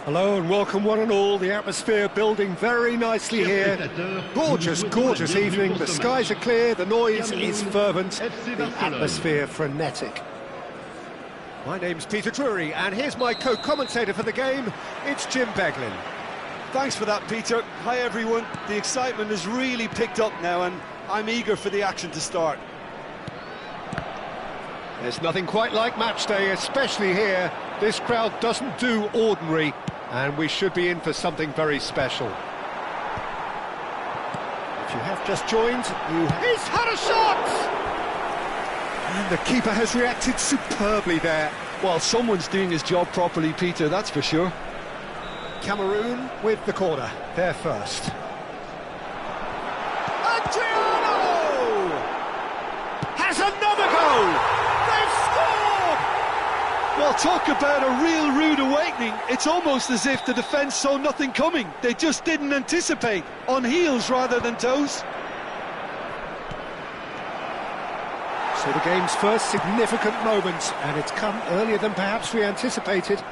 Hello and welcome one and all, the atmosphere building very nicely here. Gorgeous, gorgeous evening, the skies are clear, the noise is fervent, the atmosphere frenetic. My name's Peter Drury and here's my co-commentator for the game, it's Jim Beglin. Thanks for that, Peter. Hi everyone, the excitement has really picked up now and I'm eager for the action to start. There's nothing quite like match day, especially here. This crowd doesn't do ordinary, and we should be in for something very special. If you have just joined, he's had a shot! And the keeper has reacted superbly there. Well, someone's doing his job properly, Peter, that's for sure. Cameroon with the corner, they're first. Adriano! Has another goal! Well, talk about a real rude awakening. It's almost as if the defence saw nothing coming. They just didn't anticipate. On heels rather than toes. So the game's first significant moment, and it's come earlier than perhaps we anticipated.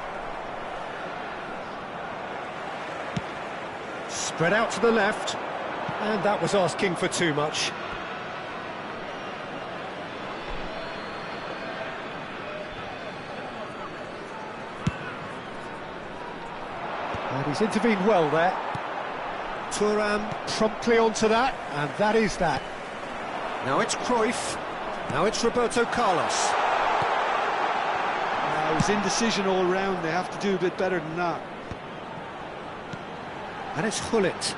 Spread out to the left, and that was asking for too much. And he's intervened well there. Thuram promptly onto that, and that is that. Now it's Cruyff, now it's Roberto Carlos. It was indecision all round, they have to do a bit better than that. And it's Gullit.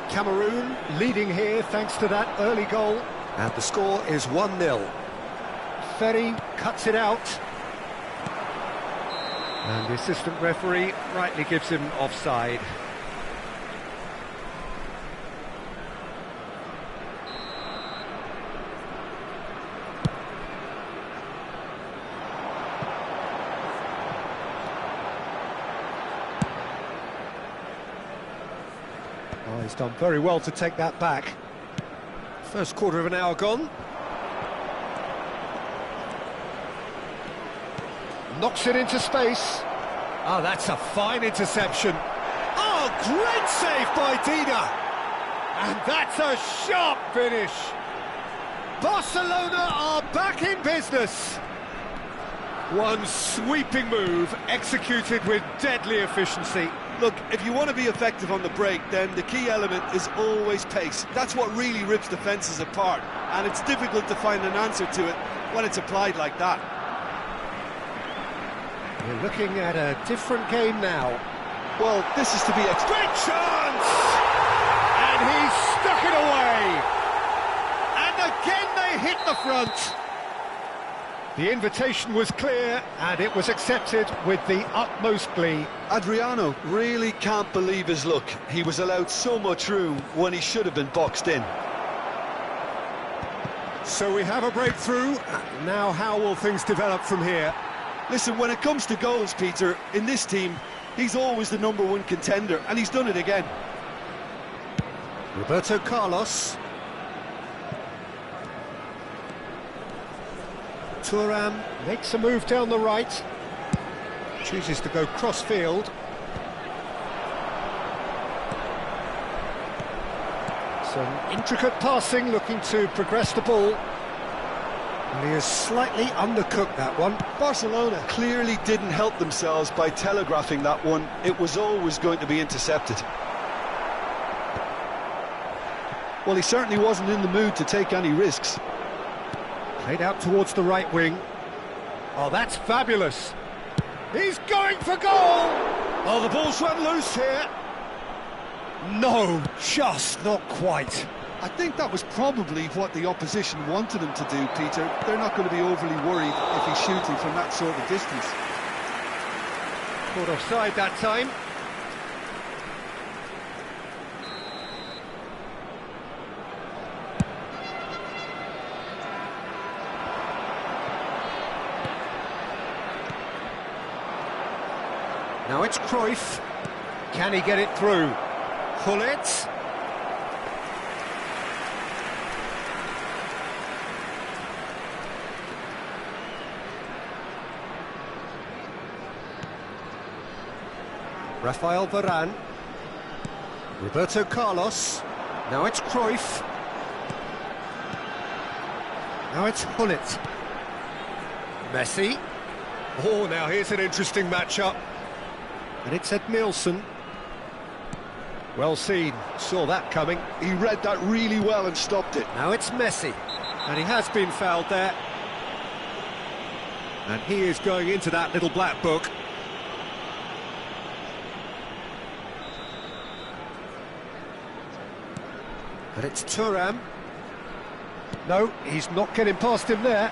Cameroon leading here thanks to that early goal. And the score is 1-0. Ferry cuts it out. And the assistant referee rightly gives him offside. Oh, he's done very well to take that back. First quarter of an hour gone. Knocks it into space. Oh, that's a fine interception. Oh, great save by Dida. And that's a sharp finish. Barcelona are back in business. One sweeping move executed with deadly efficiency. Look, if you want to be effective on the break, then the key element is always pace. That's what really rips defences apart, and it's difficult to find an answer to it when it's applied like that. We're looking at a different game now. Well, this is to be expected. Great chance! And he's stuck it away! And again they hit the front. The invitation was clear, and it was accepted with the utmost glee. Adriano really can't believe his luck. He was allowed so much room when he should have been boxed in. So we have a breakthrough. Now how will things develop from here? Listen, when it comes to goals, Peter, in this team, he's always the #1 contender, and he's done it again. Roberto Carlos. Thuram makes a move down the right, chooses to go cross-field. Some intricate passing, looking to progress the ball. And he has slightly undercooked that one. Barcelona clearly didn't help themselves by telegraphing that one. It was always going to be intercepted. Well, he certainly wasn't in the mood to take any risks. Played out towards the right wing. Oh, that's fabulous. He's going for goal! Oh, the ball's run loose here. No, just not quite. I think that was probably what the opposition wanted him to do, Peter. They're not going to be overly worried if he's shooting from that sort of distance. Caught offside that time. Now it's Cruyff. Can he get it through? Gullit. Rafael Varane. Roberto Carlos. Now it's Cruyff. Now it's Gullit. Messi. Oh, now here's an interesting matchup. And it's Edmilson. Well seen, saw that coming. He read that really well and stopped it. Now it's Messi. And he has been fouled there. And he is going into that little black book. And it's Thuram. No, he's not getting past him there.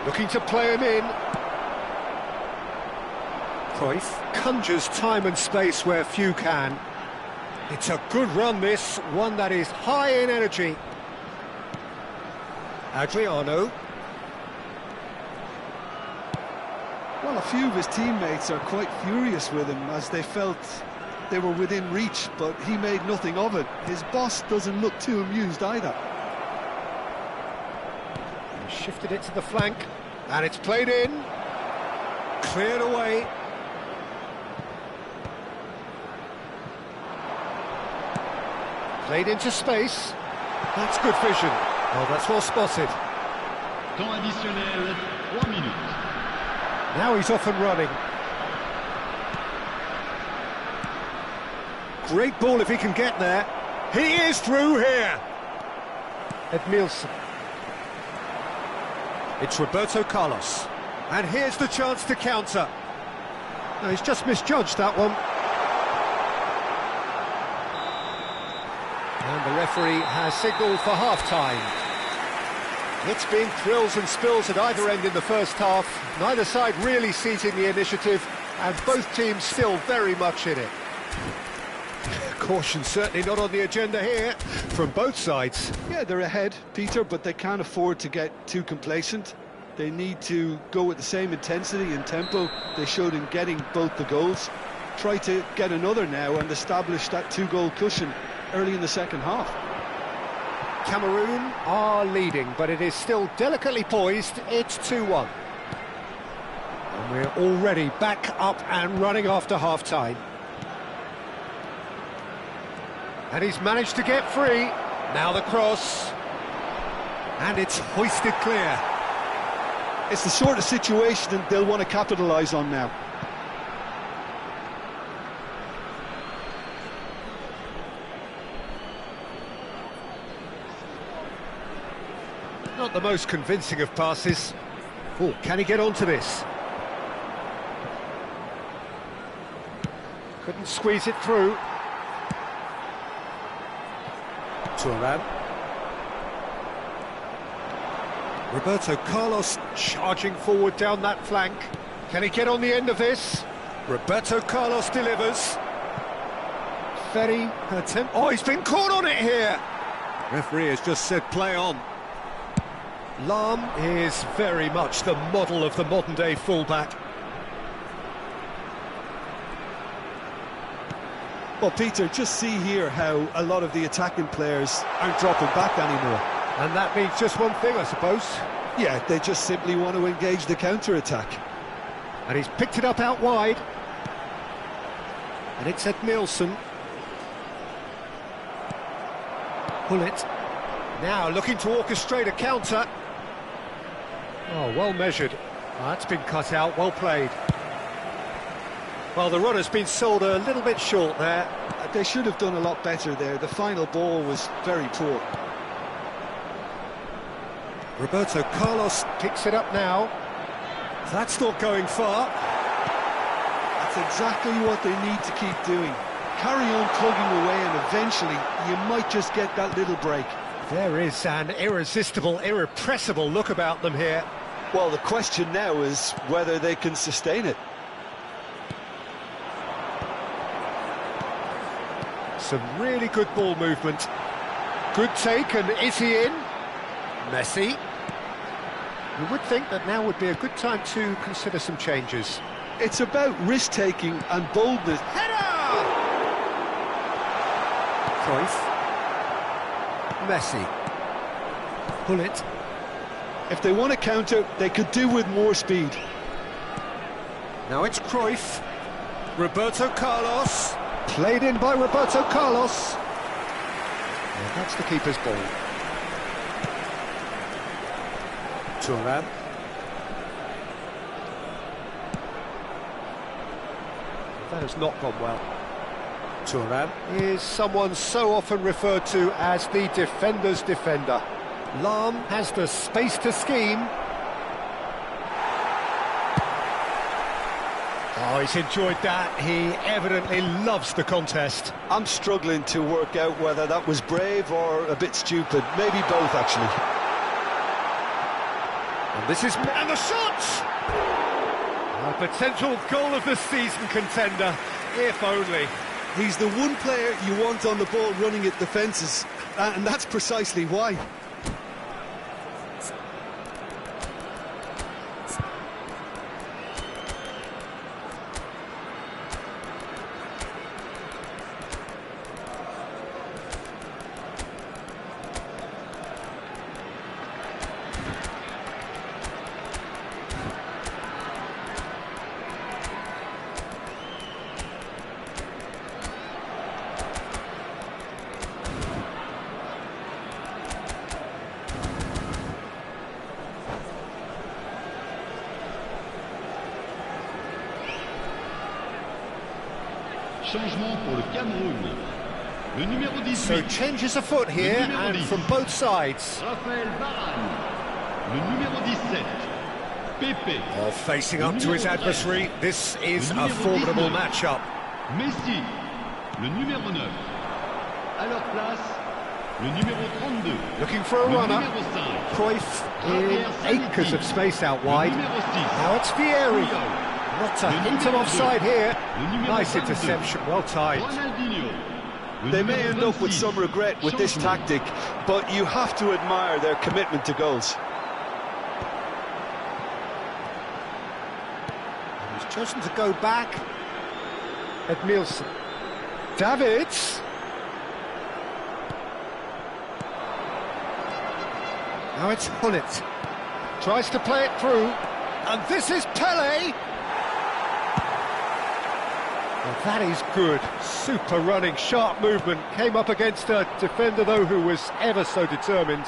Looking to play him in. Cruyff conjures time and space where few can. It's a good run, this, one that is high in energy. Adriano. Well, a few of his teammates are quite furious with him as they felt they were within reach, but he made nothing of it. His boss doesn't look too amused either. He shifted it to the flank, and it's played in. Cleared away. Played into space. That's good vision. Oh, that's well spotted. Temps additionnel, 3 minutes. Now he's off and running. Great ball if he can get there. He is through here. Edmilson. It's Roberto Carlos. And here's the chance to counter. No, he's just misjudged that one. And the referee has signalled for half-time. It's been thrills and spills at either end in the first half. Neither side really seizing the initiative, and both teams still very much in it. Caution certainly not on the agenda here, from both sides. Yeah, they're ahead, Peter, but they can't afford to get too complacent. They need to go with the same intensity and tempo they showed in getting both the goals. Try to get another now and establish that two-goal cushion early in the second half. Cameroon are leading, but it is still delicately poised. It's 2-1. And we're already back up and running after half-time. And he's managed to get free. Now the cross. And it's hoisted clear. It's the sort of situation that they'll want to capitalise on now. Not the most convincing of passes. Oh, can he get onto this? Couldn't squeeze it through. Thuram. Roberto Carlos charging forward down that flank. Can he get on the end of this? Roberto Carlos delivers. Ferry attempt. Oh, he's been caught on it here. Referee has just said play on. Lahm is very much the model of the modern-day fullback. Well, Peter, just see here how a lot of the attacking players aren't dropping back anymore. And that means just one thing, I suppose. Yeah, they just simply want to engage the counter-attack. And he's picked it up out wide. And it's Edmilson. Gullit. Now looking to orchestrate a counter. Oh, well measured. Oh, that's been cut out, well played. Well, the runner's been sold a little bit short there. They should have done a lot better there. The final ball was very poor. Roberto Carlos picks it up now. That's not going far. That's exactly what they need to keep doing. Carry on plugging away, and eventually you might just get that little break. There is an irresistible, irrepressible look about them here. Well, the question now is whether they can sustain it. Some really good ball movement. Good take, and is he in? Messi. You would think that now would be a good time to consider some changes. It's about risk-taking and boldness. Header! Cruyff. Messi. Pull it. If they want to counter, they could do with more speed. Now it's Cruyff. Roberto Carlos. Played in by Roberto Carlos. And that's the keeper's ball. Thuram. That has not gone well. Thuram is someone so often referred to as the defender's defender. Lahm has the space to scheme. Oh, he's enjoyed that. He evidently loves the contest. I'm struggling to work out whether that was brave or a bit stupid. Maybe both, actually. And this is... and the shot! A potential goal of the season contender, if only. He's the one player you want on the ball running at defences, and that's precisely why. Changement pour le Cameroun. Le numéro 18. So changes afoot here, and from both sides. Raphaël Varane. Le numéro 17. Pepe. Oh, facing up to his adversary, this is a formidable matchup. Messi. Le numéro 9. À leur place, le numéro 32. Looking for a Le runner. numéro 5. Cruyff in acres of space out wide. Le numéro 6. Now it's Vieri. Puyol. Not a hint of offside here. Nice 22. interception, well timed. Ronaldinho. Le They may numéro end up with 26. some regret with this Changement. tactic, but you have to admire their commitment to goals. He's chosen to go back. Edmilson. Davids. Now it's Hullet. Tries to play it through. And this is Pele. Well, that is good. Super running, sharp movement. Came up against a defender, though, who was ever so determined.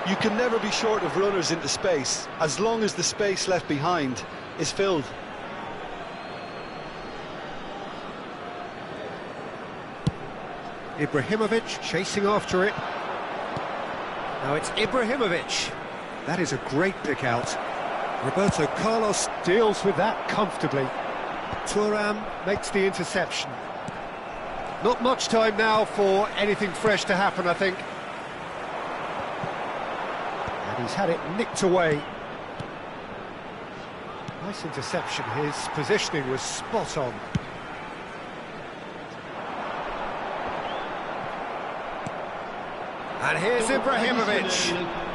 You can never be short of runners into space, as long as the space left behind is filled. Ibrahimovic chasing after it. Now it's Ibrahimovic. That is a great pick out. Roberto Carlos deals with that comfortably. Thuram makes the interception. Not much time now for anything fresh to happen, I think. And he's had it nicked away. Nice interception. His positioning was spot on. And here's Ibrahimovic.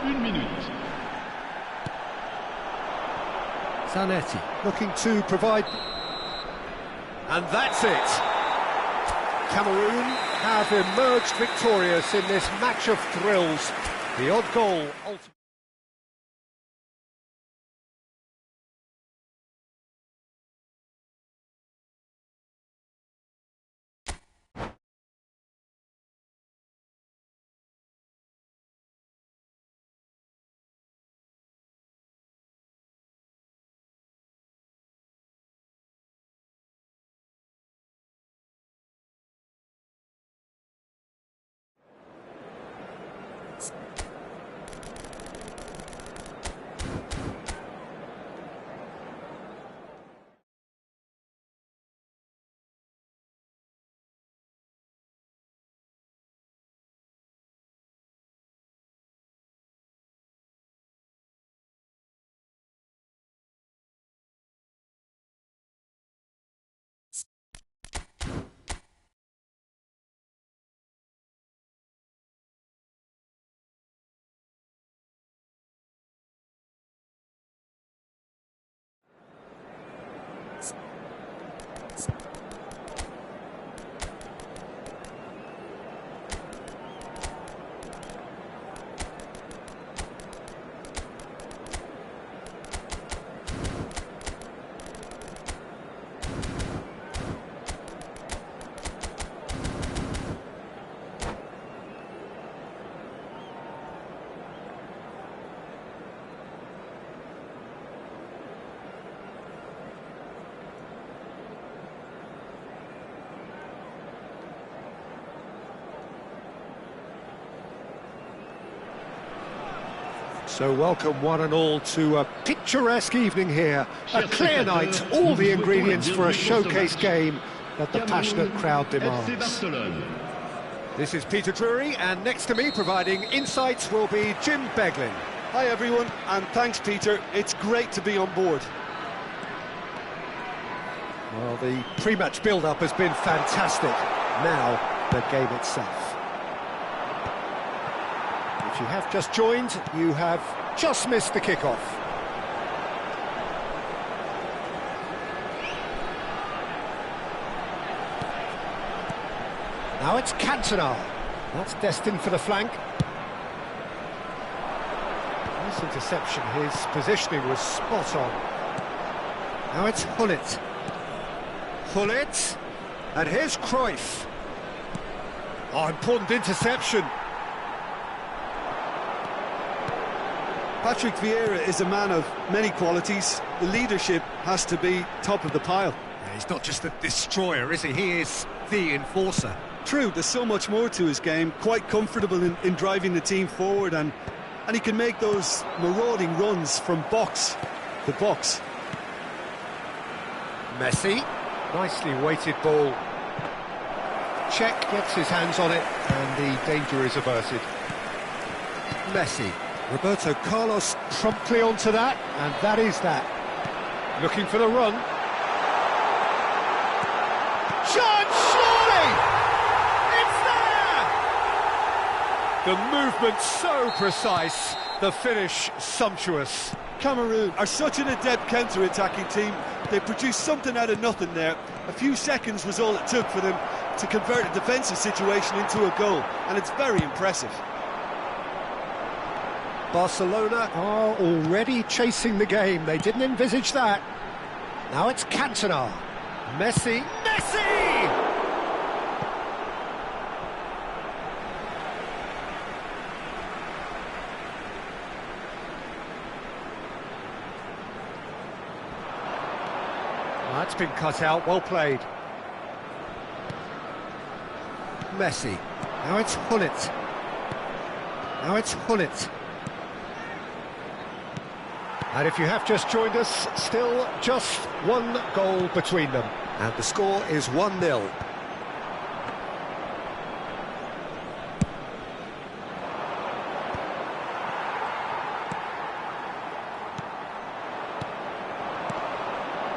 Une minute. Zanetti looking to provide... And that's it! Cameroon have emerged victorious in this match of thrills. The odd goal ultimately... So welcome one and all to a picturesque evening here, a clear night, all the ingredients for a showcase game that the passionate crowd demands. This is Peter Drury, and next to me providing insights will be Jim Beglin. Hi everyone, and thanks Peter, it's great to be on board. Well, the pre-match build-up has been fantastic. Now, the game itself. If you have just joined, you have just missed the kickoff. Now it's Cantona. That's destined for the flank. Nice interception, his positioning was spot on. Now it's Gullit. Gullit, and here's Cruyff. Oh, important interception. Patrick Vieira is a man of many qualities. The leadership has to be top of the pile. Yeah, he's not just a destroyer, is he? He is the enforcer. True, there's so much more to his game, quite comfortable in driving the team forward, and he can make those marauding runs from box to box. Messi, nicely weighted ball. Cech gets his hands on it, and the danger is averted. Messi. Roberto Carlos promptly onto that, and that is that. Looking for the run. Chance, surely! It's there! The movement so precise, the finish sumptuous. Cameroon are such an adept counter-attacking team. They produced something out of nothing there. A few seconds was all it took for them to convert a defensive situation into a goal, and it's very impressive. Barcelona are already chasing the game. They didn't envisage that. Now it's Cantona. Messi. Messi! That's been cut out. Well played. Messi. Now it's Gullit. Now it's Gullit. And if you have just joined us, still just one goal between them. And the score is 1-0.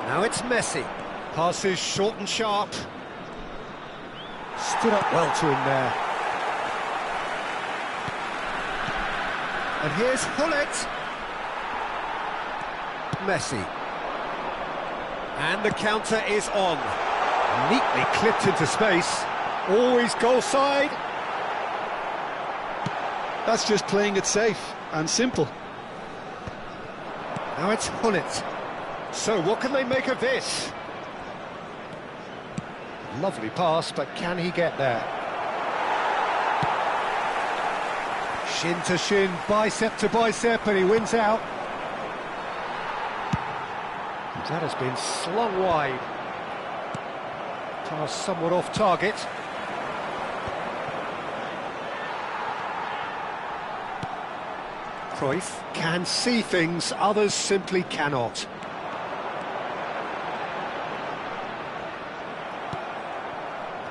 Now it's Messi. Passes short and sharp. Stood up well to him there. And here's Gullit. Messi. And the counter is on. Neatly clipped into space. Always goal side. That's just playing it safe and simple. Now it's Gullit. So what can they make of this? Lovely pass, but can he get there? Shin to shin, bicep to bicep, and he wins out. That has been slung wide. Pass somewhat off target. Cruyff can see things others simply cannot.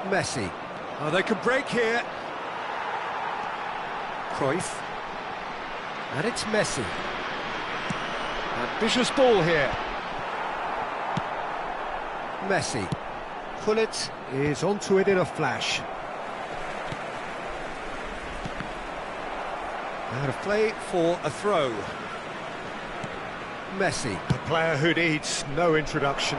Messi. Oh, they can break here. Cruyff. And it's Messi. Ambitious ball here. Messi. Gullit is onto it in a flash. Out of play for a throw. Messi, a player who needs no introduction.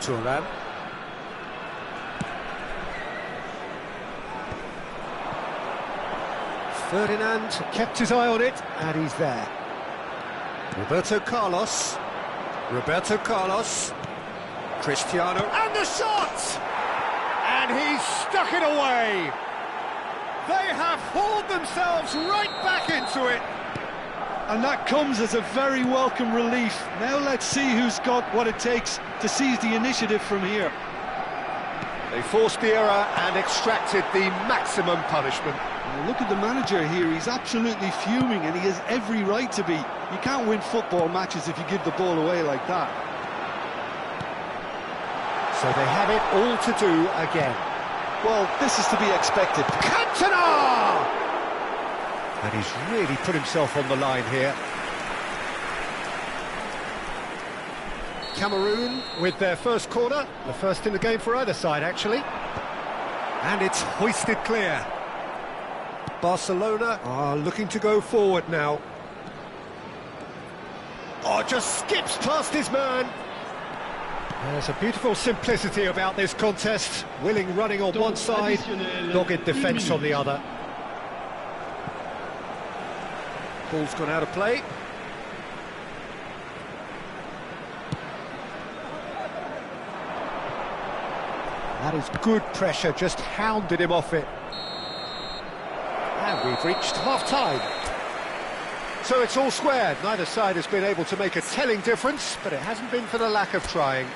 Thuram. Ferdinand kept his eye on it, and he's there. Roberto Carlos. Roberto Carlos. Cristiano. And the shot! And he's stuck it away. They have hauled themselves right back into it. And that comes as a very welcome relief. Now let's see who's got what it takes to seize the initiative from here. They forced the error and extracted the maximum punishment. Now look at the manager here, he's absolutely fuming, and he has every right to be. You can't win football matches if you give the ball away like that. So they have it all to do again. Well, this is to be expected. Cantona! And he's really put himself on the line here. Cameroon with their first corner, the first in the game for either side, actually. And it's hoisted clear. Barcelona are looking to go forward now. Oh, just skips past his man. There's a beautiful simplicity about this contest. Willing running on one side, dogged defence on the other. Ball's gone out of play. That is good pressure, just hounded him off it. And we've reached half-time. So it's all squared. Neither side has been able to make a telling difference, but it hasn't been for the lack of trying.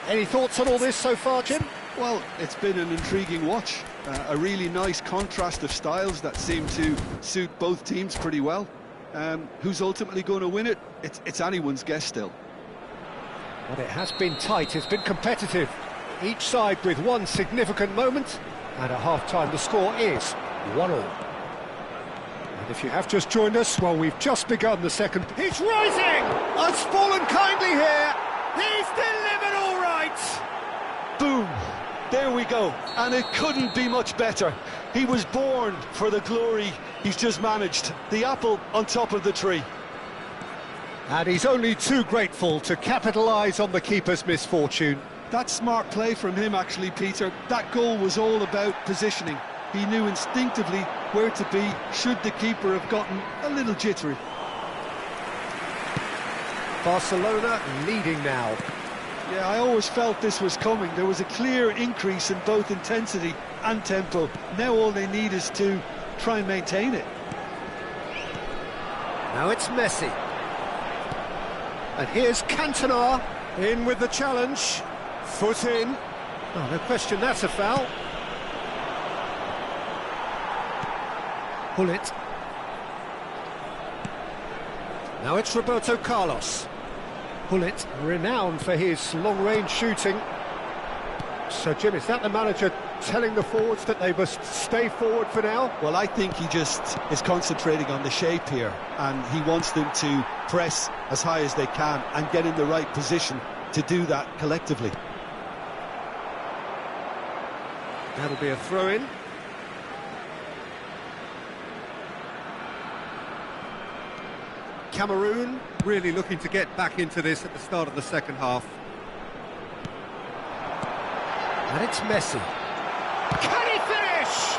Any thoughts on all this so far, Jim? Well, it's been an intriguing watch. A really nice contrast of styles that seem to suit both teams pretty well. Who's ultimately going to win it? It's anyone's guess still. Well, it has been tight, it's been competitive. Each side with one significant moment, and at half-time the score is 1-1. And if you have just joined us, well, we've just begun the second. He's rising! Has fallen kindly here. He's delivered all right. Boom! There we go. And it couldn't be much better. He was born for the glory he's just managed. The apple on top of the tree. And he's only too grateful to capitalise on the keeper's misfortune. That's smart play from him, actually, Peter. That goal was all about positioning. He knew instinctively where to be should the keeper have gotten a little jittery. Barcelona leading now. Yeah, I always felt this was coming. There was a clear increase in both intensity and tempo. Now all they need is to try and maintain it. Now it's Messi. And here's Cantona in with the challenge. Foot in. Oh, no question, that's a foul. Gullit. Now it's Roberto Carlos. Gullit, renowned for his long-range shooting. So, Jim, is that the manager telling the forwards that they must stay forward for now? Well, I think he just is concentrating on the shape here, and he wants them to press as high as they can and get in the right position to do that collectively. That'll be a throw-in. Cameroon really looking to get back into this at the start of the second half. And it's Messi. Can he finish?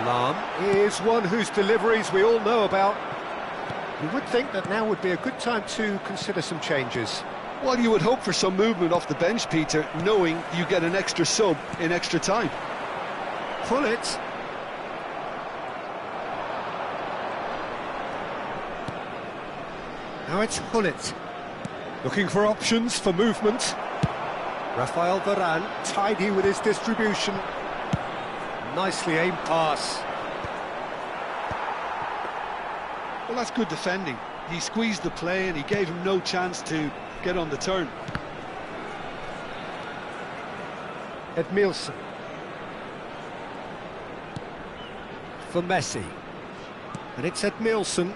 Lahm is one whose deliveries we all know about. You would think that now would be a good time to consider some changes. Well, you would hope for some movement off the bench, Peter, knowing you get an extra sub in extra time. Gullit. Now it's Gullit. Looking for options for movement. Rafael Varane, tidy with his distribution. Nicely aimed pass. Well, that's good defending. He squeezed the play and he gave him no chance to get on the turn. Edmilson. For Messi. And it's Edmilson.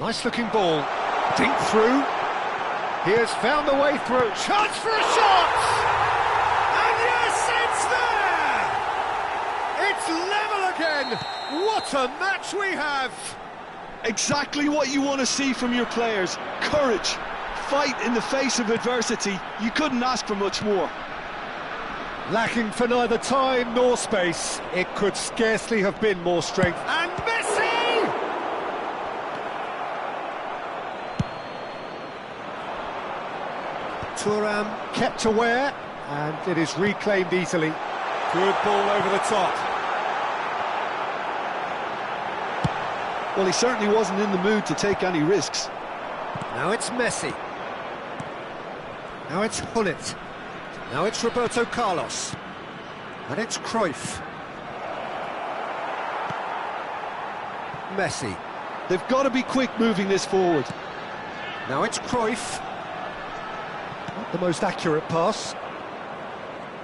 Nice looking ball. Dink through. He has found the way through. Chance for a shot! And yes, it's there! It's level again! What a match we have! Exactly what you want to see from your players. Courage, fight in the face of adversity. You couldn't ask for much more. Lacking for neither time nor space. It could scarcely have been more strength. And Messi! Thuram kept aware, and it is reclaimed easily. Good ball over the top. Well, he certainly wasn't in the mood to take any risks. Now it's Messi. Now it's Gullit. Now it's Roberto Carlos. And it's Cruyff. Messi. They've got to be quick moving this forward. Now it's Cruyff. Not the most accurate pass.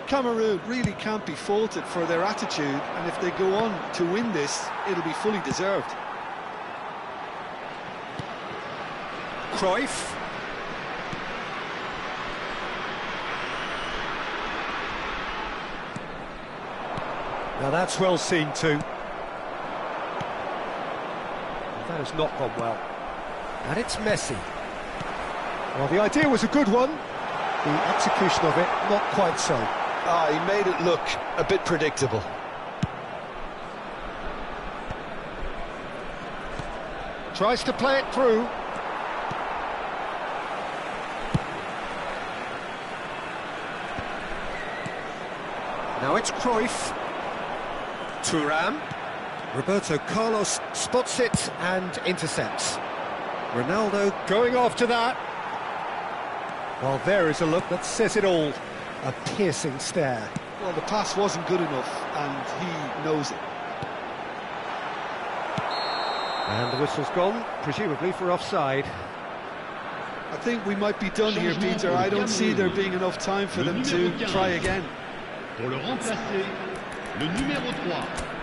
Cameroon really can't be faulted for their attitude, and if they go on to win this, it'll be fully deserved. Cruyff. Now that's well seen too. That has not gone well. And it's Messi. Well, the idea was a good one. The execution of it, not quite so. He made it look a bit predictable. Tries to play it through. Now it's Cruyff. Thuram. Roberto Carlos spots it and intercepts. Ronaldo going after that. Well, there is a look that says it all. A piercing stare. Well, the pass wasn't good enough, and he knows it. And the whistle's gone, presumably for offside. I think we might be done here, Peter. I don't see there being enough time for them to try again. Pour le remplacer, le numéro 3.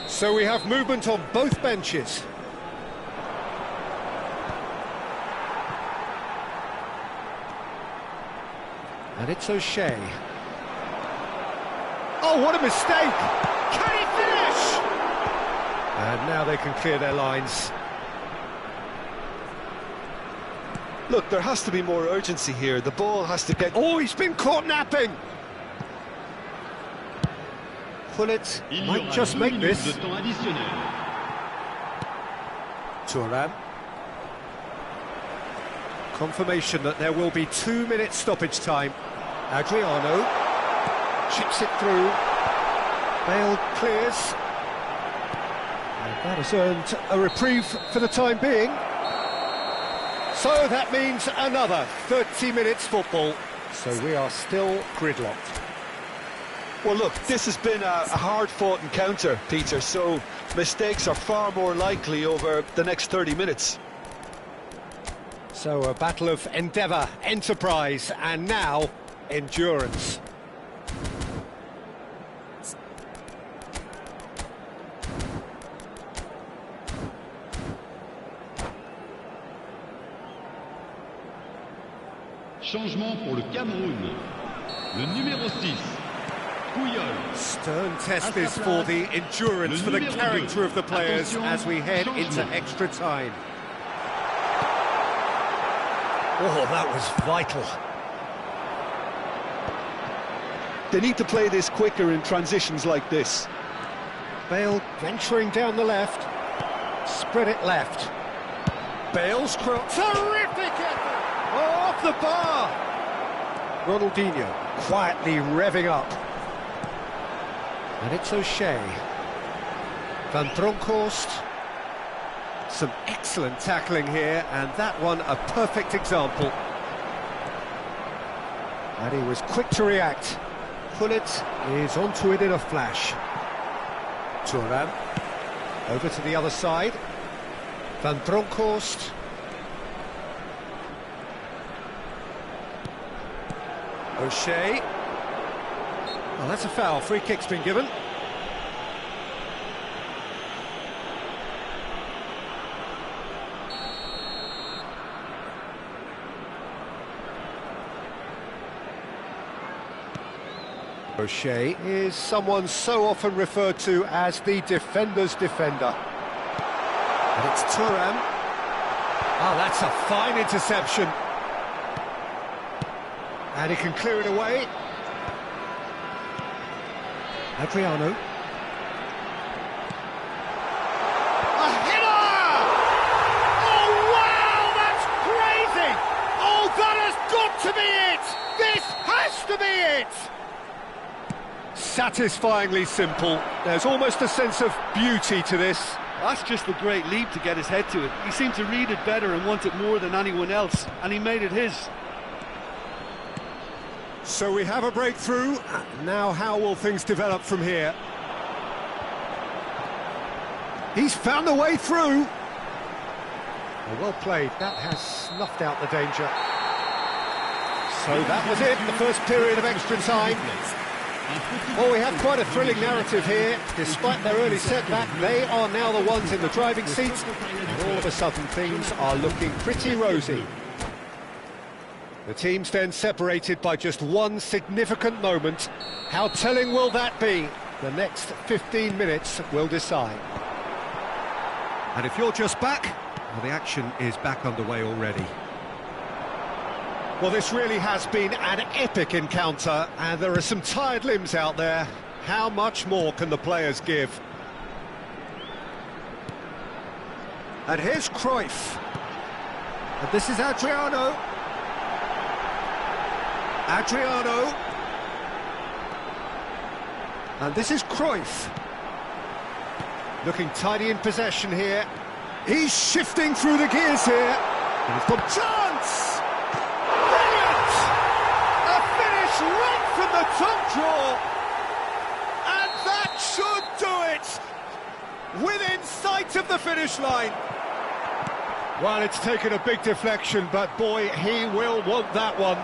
So we have movement on both benches. And it's O'Shea. Oh, what a mistake! Can he finish? And now they can clear their lines. Look, there has to be more urgency here. The ball has to get... Oh, he's been caught napping! Gullit might just make this. Thuram. Confirmation that there will be 2 minutes stoppage time. Adriano chips it through. Bale clears. And that has earned a reprieve for the time being. So that means another 30 minutes football. So we are still gridlocked. Well, look, this has been a hard-fought encounter, Peter, so mistakes are far more likely over the next 30 minutes. So a battle of endeavour, enterprise, and now endurance. Changement pour le Cameroun. Le numéro 6. Stern test is for the endurance, for the character of the players as we head into extra time. Oh, that was vital. They need to play this quicker in transitions like this. Bale venturing down the left. Spread it left. Bale's cross. Terrific effort! Oh, off the bar! Ronaldinho quietly revving up. And it's O'Shea. Van Bronckhorst. Some excellent tackling here, and that one a perfect example. And he was quick to react. Gullit is onto it in a flash. Thuram over to the other side. Van Bronckhorst. O'Shea. Oh, that's a foul. Free kick's been given. O'Shea is someone so often referred to as the defender's defender. And it's Thuram. Oh, that's a fine interception. And he can clear it away. Adriano. A header! Oh, wow, that's crazy! Oh, that has got to be it! This has to be it! Satisfyingly simple. There's almost a sense of beauty to this. That's just a great leap to get his head to it. He seemed to read it better and want it more than anyone else, and he made it his. So we have a breakthrough. Now how will things develop from here? He's found a way through. Well played. That has snuffed out the danger. So that was it, the first period of extra time. Well, we have quite a thrilling narrative here. Despite their early setback, they are now the ones in the driving seat, and all of a sudden things are looking pretty rosy. The team's then separated by just one significant moment. How telling will that be? The next 15 minutes will decide. And if you're just back, well, the action is back underway already. Well, this really has been an epic encounter, and there are some tired limbs out there. How much more can the players give? And here's Cruyff. And this is Adriano. Adriano. And this is Cruyff. Looking tidy in possession here. He's shifting through the gears here. And he's got chance! Right from the top draw, and that should do it, within sight of the finish line. Well, it's taken a big deflection, but boy, he will want that one.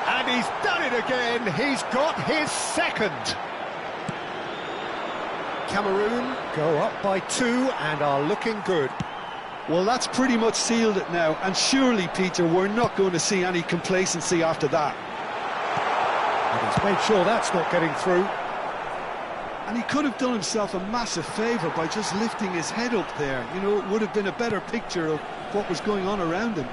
And he's done it again, he's got his second. Cameroon go up by 2 and are looking good. Well, that's pretty much sealed it now, and surely, Peter, we're not going to see any complacency after that. And he's made sure that's not getting through. And he could have done himself a massive favour by just lifting his head up there. You know, it would have been a better picture of what was going on around him.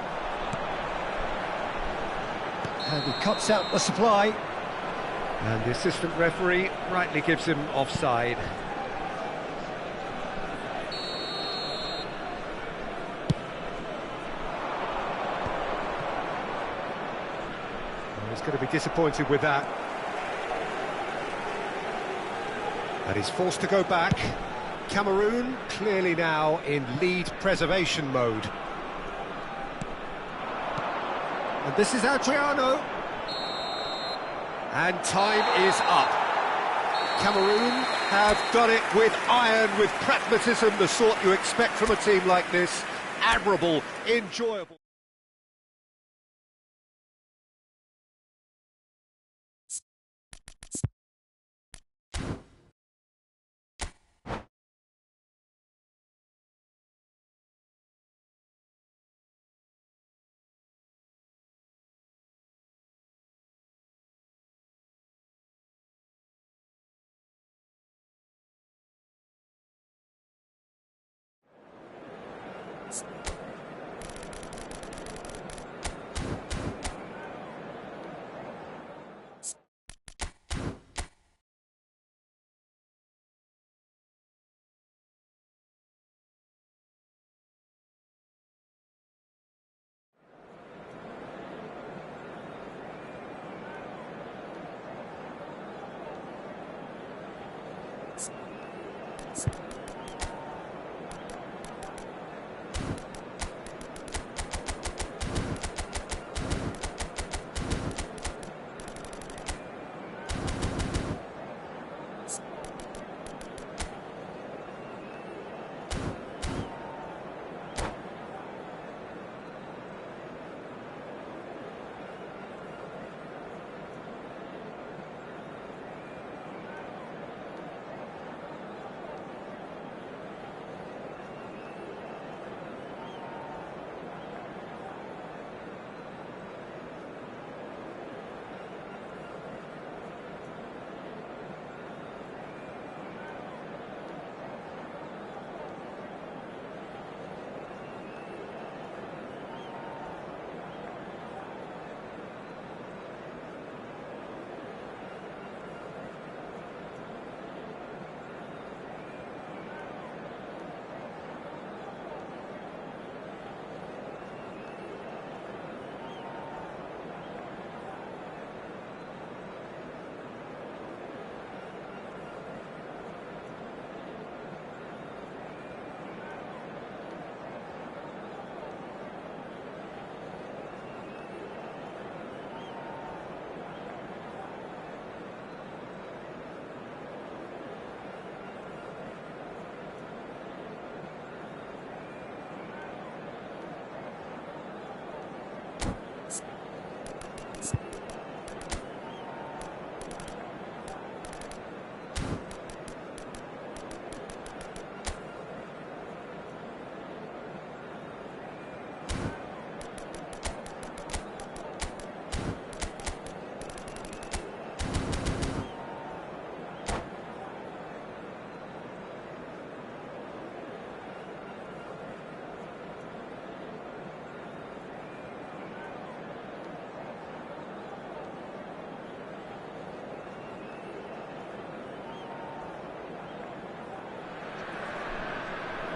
And he cuts out the supply. And the assistant referee rightly gives him offside. He's going to be disappointed with that. And he's forced to go back. Cameroon clearly now in lead preservation mode. And this is Adriano. And time is up. Cameroon have done it with iron, with pragmatism, the sort you expect from a team like this. Admirable, enjoyable.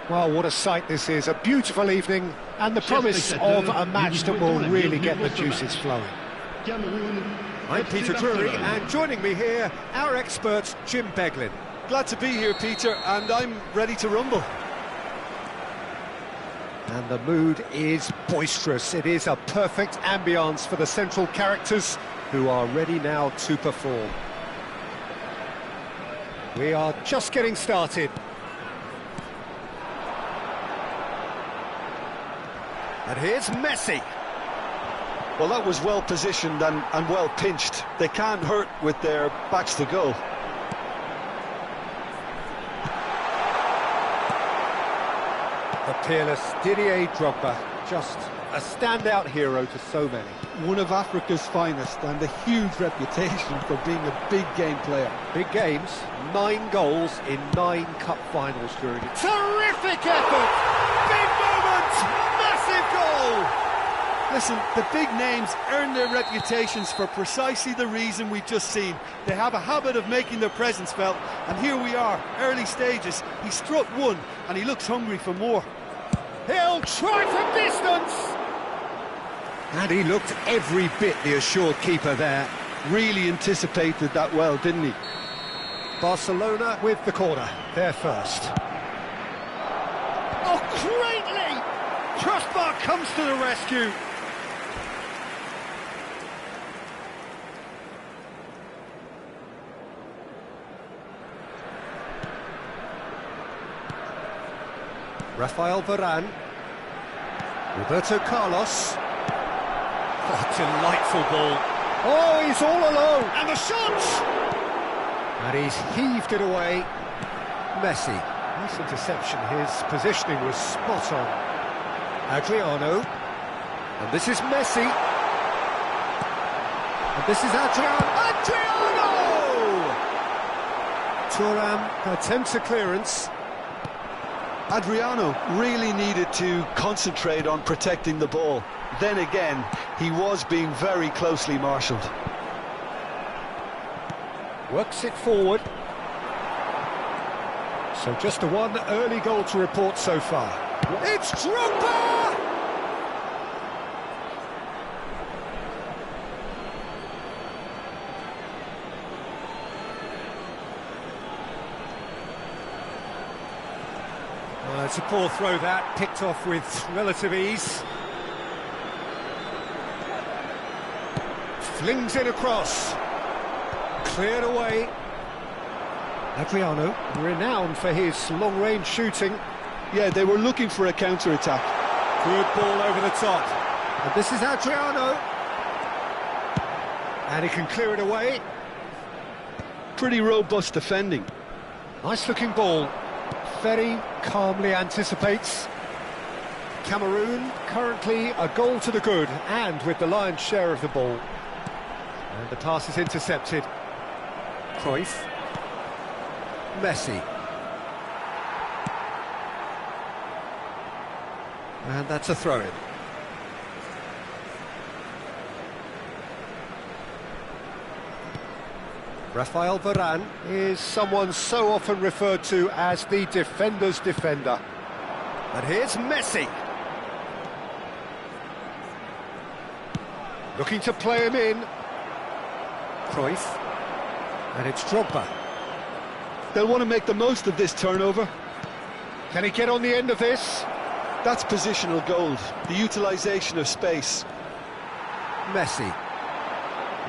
Well, what a sight this is. A beautiful evening and the promise of a match that will really get the juices flowing. I'm Peter Drury, and joining me here, our expert, Jim Beglin. Glad to be here, Peter, and I'm ready to rumble. And the mood is boisterous. It is a perfect ambience for the central characters who are ready now to perform. We are just getting started. And here's Messi. Well, that was well positioned and well pinched. They can't hurt with their backs to goal. The peerless Didier Drogba, just a standout hero to so many. One of Africa's finest and a huge reputation for being a big game player. Big games, 9 goals in 9 cup finals during it. Terrific effort! Big moment! Massive goal! Listen, the big names earn their reputations for precisely the reason we've just seen. They have a habit of making their presence felt, and here we are, early stages. He struck one, and he looks hungry for more. He'll try from distance! And he looked every bit the assured keeper there. Really anticipated that well, didn't he? Barcelona with the corner, they're first. Oh, greatly! Crossbar comes to the rescue. Rafael Varane. Roberto Carlos. Oh, delightful ball. Oh, he's all alone. And the shot! And he's heaved it away. Messi. Nice interception. His positioning was spot on. Adriano. And this is Messi. And this is Adriano. Thuram attempts a clearance. Adriano really needed to concentrate on protecting the ball. Then again, he was being very closely marshalled. Works it forward. So just the one early goal to report so far. It's Drogba! It's a poor throw that, picked off with relative ease. Flings it across. Cleared away. Adriano, renowned for his long-range shooting. Yeah, they were looking for a counter-attack. Good ball over the top. And this is Adriano. And he can clear it away. Pretty robust defending. Nice-looking ball. Very calmly anticipates. Cameroon currently a goal to the good and with the lion's share of the ball. And the pass is intercepted. Cruyff. Messi. And that's a throw-in. Rafael Varane is someone so often referred to as the defender's defender. And here's Messi. Looking to play him in. Cruyff. And it's Drogba. They'll want to make the most of this turnover. Can he get on the end of this? That's positional gold, the utilisation of space. Messi.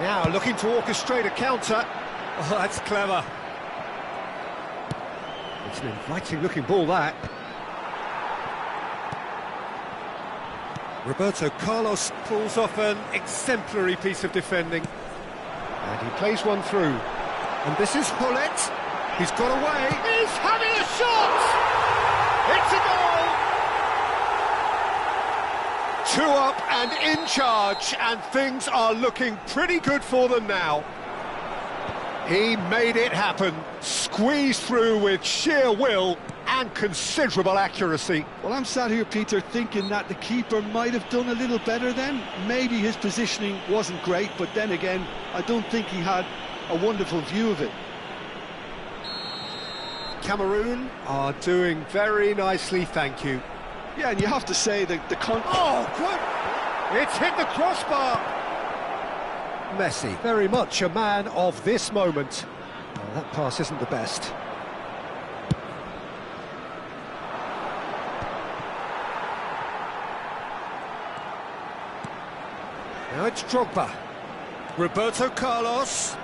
Now looking to orchestrate a counter. Oh, that's clever. It's an inviting-looking ball, that. Roberto Carlos pulls off an exemplary piece of defending. And he plays one through. And this is Hullet. He's got away. He's having a shot! It's a goal! 2 up and in charge, and things are looking pretty good for them now. He made it happen, squeezed through with sheer will and considerable accuracy. Well, I'm sat here, Peter, thinking that the keeper might have done a little better then. Maybe his positioning wasn't great, but then again, I don't think he had a wonderful view of it. Cameroon are doing very nicely, thank you. Yeah, and you have to say that Oh, good! It's hit the crossbar! Messi, very much a man of this moment. Well, that pass isn't the best. Now it's Drogba. Roberto Carlos.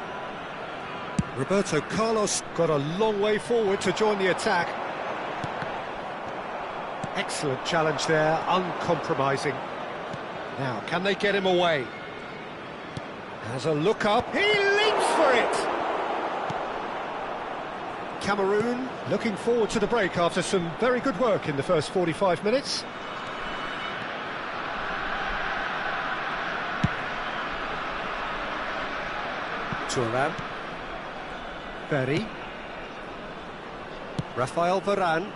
Roberto Carlos got a long way forward to join the attack. Excellent challenge there, uncompromising. Now, can they get him away? Has a look up, he leaps for it! Cameroon looking forward to the break after some very good work in the first 45 minutes. Thuram. Ferry. Rafael Varane.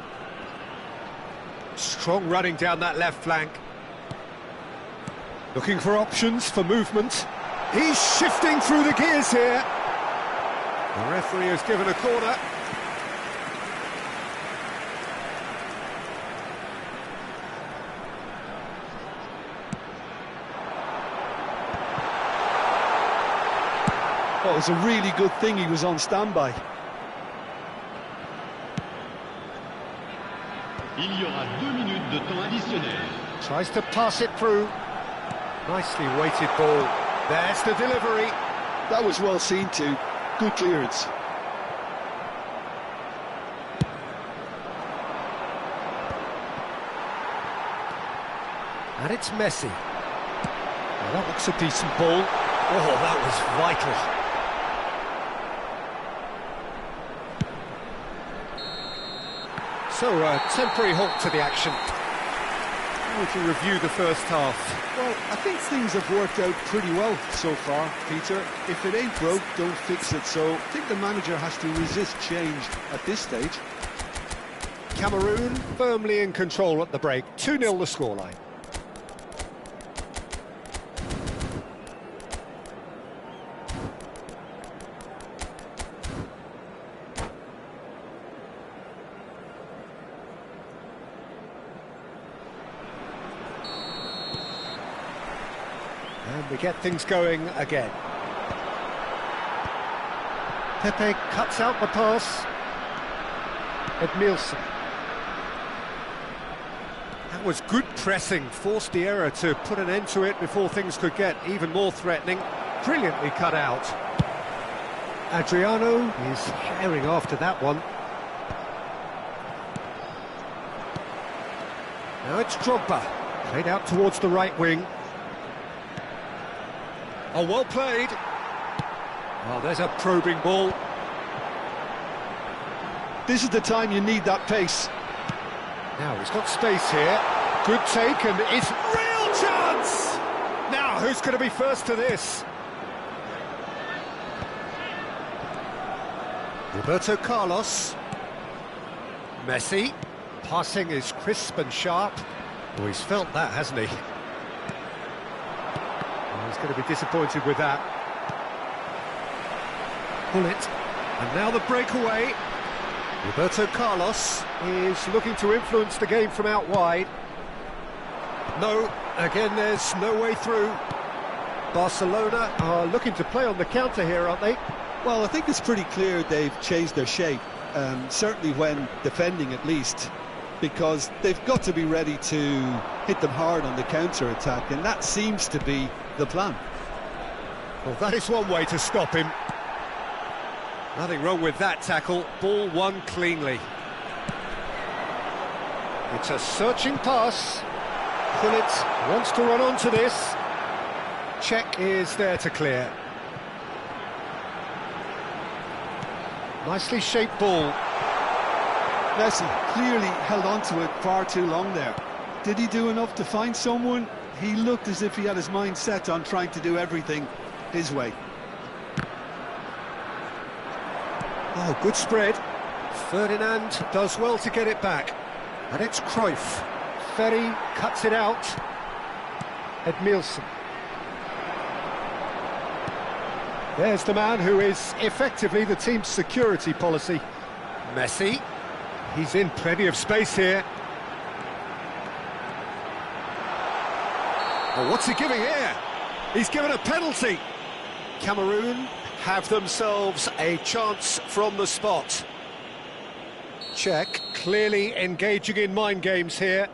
Strong running down that left flank. Looking for options for movement. He's shifting through the gears here. The referee has given a corner. Well, it was a really good thing he was on standby. Il y aura 2 minutes de temps additionnel. Tries to pass it through. Nicely weighted ball. There's the delivery. That was well seen too. Good clearance. And it's Messi. Well, that looks a decent ball. Oh, that was vital. So, a temporary halt to the action. We can review the first half. Well, I think things have worked out pretty well so far, Peter. If it ain't broke, don't fix it. So I think the manager has to resist change at this stage. Cameroon firmly in control at the break. 2-0 the scoreline. And we get things going again. Pepe cuts out the pass. Edmilson. That was good pressing, forced the error to put an end to it before things could get even more threatening. Brilliantly cut out. Adriano is herring after that one. Now it's Drogba, played out towards the right wing. Oh, well played. Oh, there's a probing ball. This is the time you need that pace. Now he's got space here. Good take and it's real chance! Now, who's going to be first to this? Roberto Carlos. Messi. Passing is crisp and sharp. Oh, he's felt that, hasn't he? Oh, he's going to be disappointed with that. Pull it. And now the breakaway. Roberto Carlos is looking to influence the game from out wide. No, again there's no way through. Barcelona are looking to play on the counter here, aren't they? Well, I think it's pretty clear they've changed their shape, certainly when defending at least, because they've got to be ready to hit them hard on the counter-attack, and that seems to be the plan. Well, that is one way to stop him. Nothing wrong with that tackle, ball won cleanly. It's a searching pass. Gullit wants to run onto this. Check is there to clear. Nicely shaped ball. Messi clearly held on to it far too long there. Did he do enough to find someone? He looked as if he had his mind set on trying to do everything his way. Oh, good spread. Ferdinand does well to get it back. And it's Cruyff. Ferry cuts it out. Edmilson. There's the man who is effectively the team's security policy. Messi. He's in plenty of space here. Oh, what's he giving here? He's given a penalty. Cameroon have themselves a chance from the spot. Czech clearly engaging in mind games here.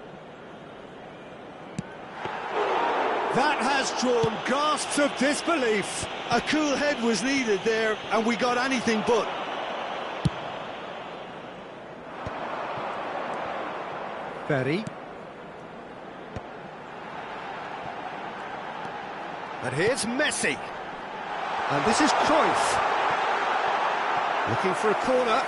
That has drawn gasps of disbelief. A cool head was needed there, and we got anything but. Ferry. And here's Messi. And this is Cruyff. Looking for a corner.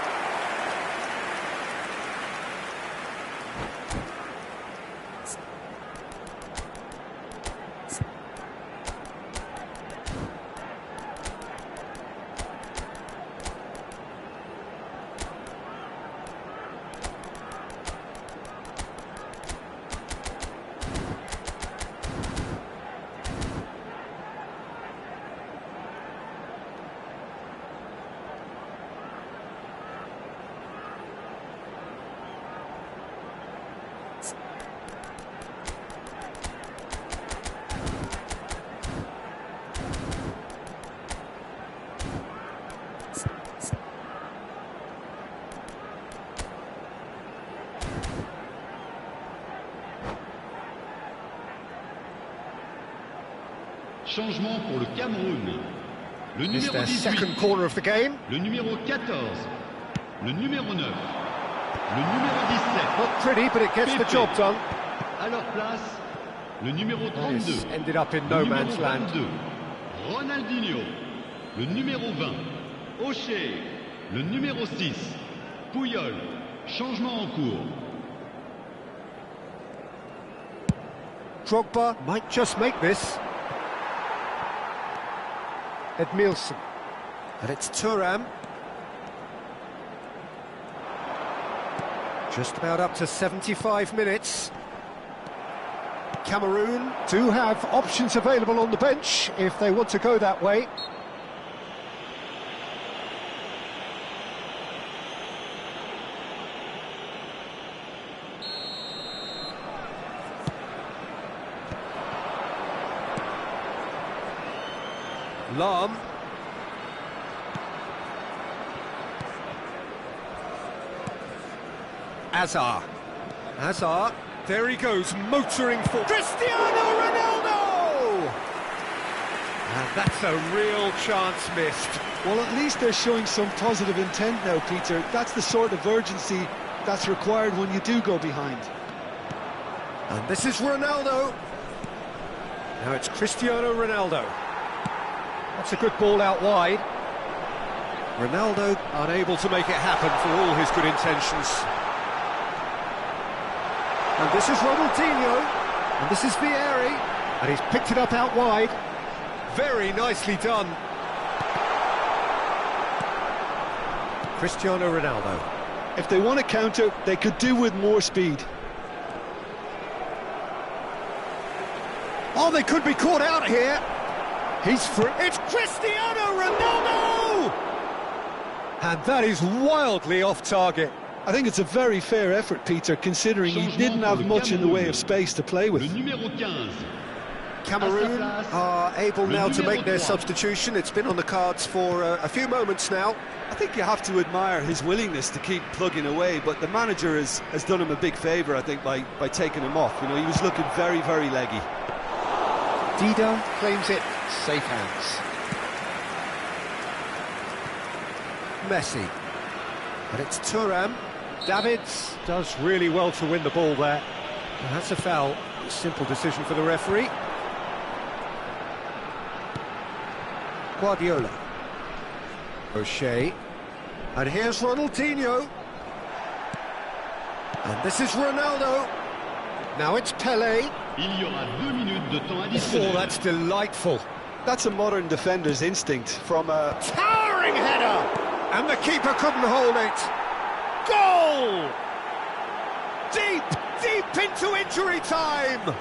Changement pour le Cameroun. Le It's numéro their 18. second corner of the game. Le numéro 14. Le numéro 9. Le numéro 17. Not pretty, but it gets the Pepe. job done. À leur place, le numéro That is 32. ended up in Le no numéro man's land. 22. Ronaldinho. Le numéro 20. O'Shea. Le numéro 6. Puyol. Changement en cours. Drogba might just make this. Edmilson. And it's Thuram. Just about up to 75 minutes. Cameroon do have options available on the bench if they want to go that way. Lam. Azar. Azar. There he goes, motoring for Cristiano Ronaldo! And that's a real chance missed. Well, at least they're showing some positive intent now, Peter. That's the sort of urgency that's required when you do go behind. And this is Ronaldo. Now it's Cristiano Ronaldo. That's a good ball out wide. Ronaldo unable to make it happen for all his good intentions. And this is Ronaldinho. And this is Vieri. And he's picked it up out wide. Very nicely done. Cristiano Ronaldo. If they want to counter, they could do with more speed. Oh, they could be caught out here. He's free. It's Cristiano Ronaldo! And that is wildly off target. I think it's a very fair effort, Peter, considering he didn't have much in the way of space to play with. Le numéro 15. Cameroon are able now to make their substitution. It's been on the cards for a few moments now. I think you have to admire his willingness to keep plugging away, but the manager has done him a big favour, I think, by taking him off. You know, he was looking very, very leggy. Dida claims it. Safe hands. Messi. And it's Thuram. Davids does really well to win the ball there. And that's a foul. Simple decision for the referee. Guardiola. O'Shea. And here's Ronaldinho. And this is Ronaldo. Now it's Pelé. Il y aura 2 minutes de temps Oh, additionnel. that's delightful. That's a modern defender's instinct from a... Towering header! And the keeper couldn't hold it. Goal! Deep, deep into injury time!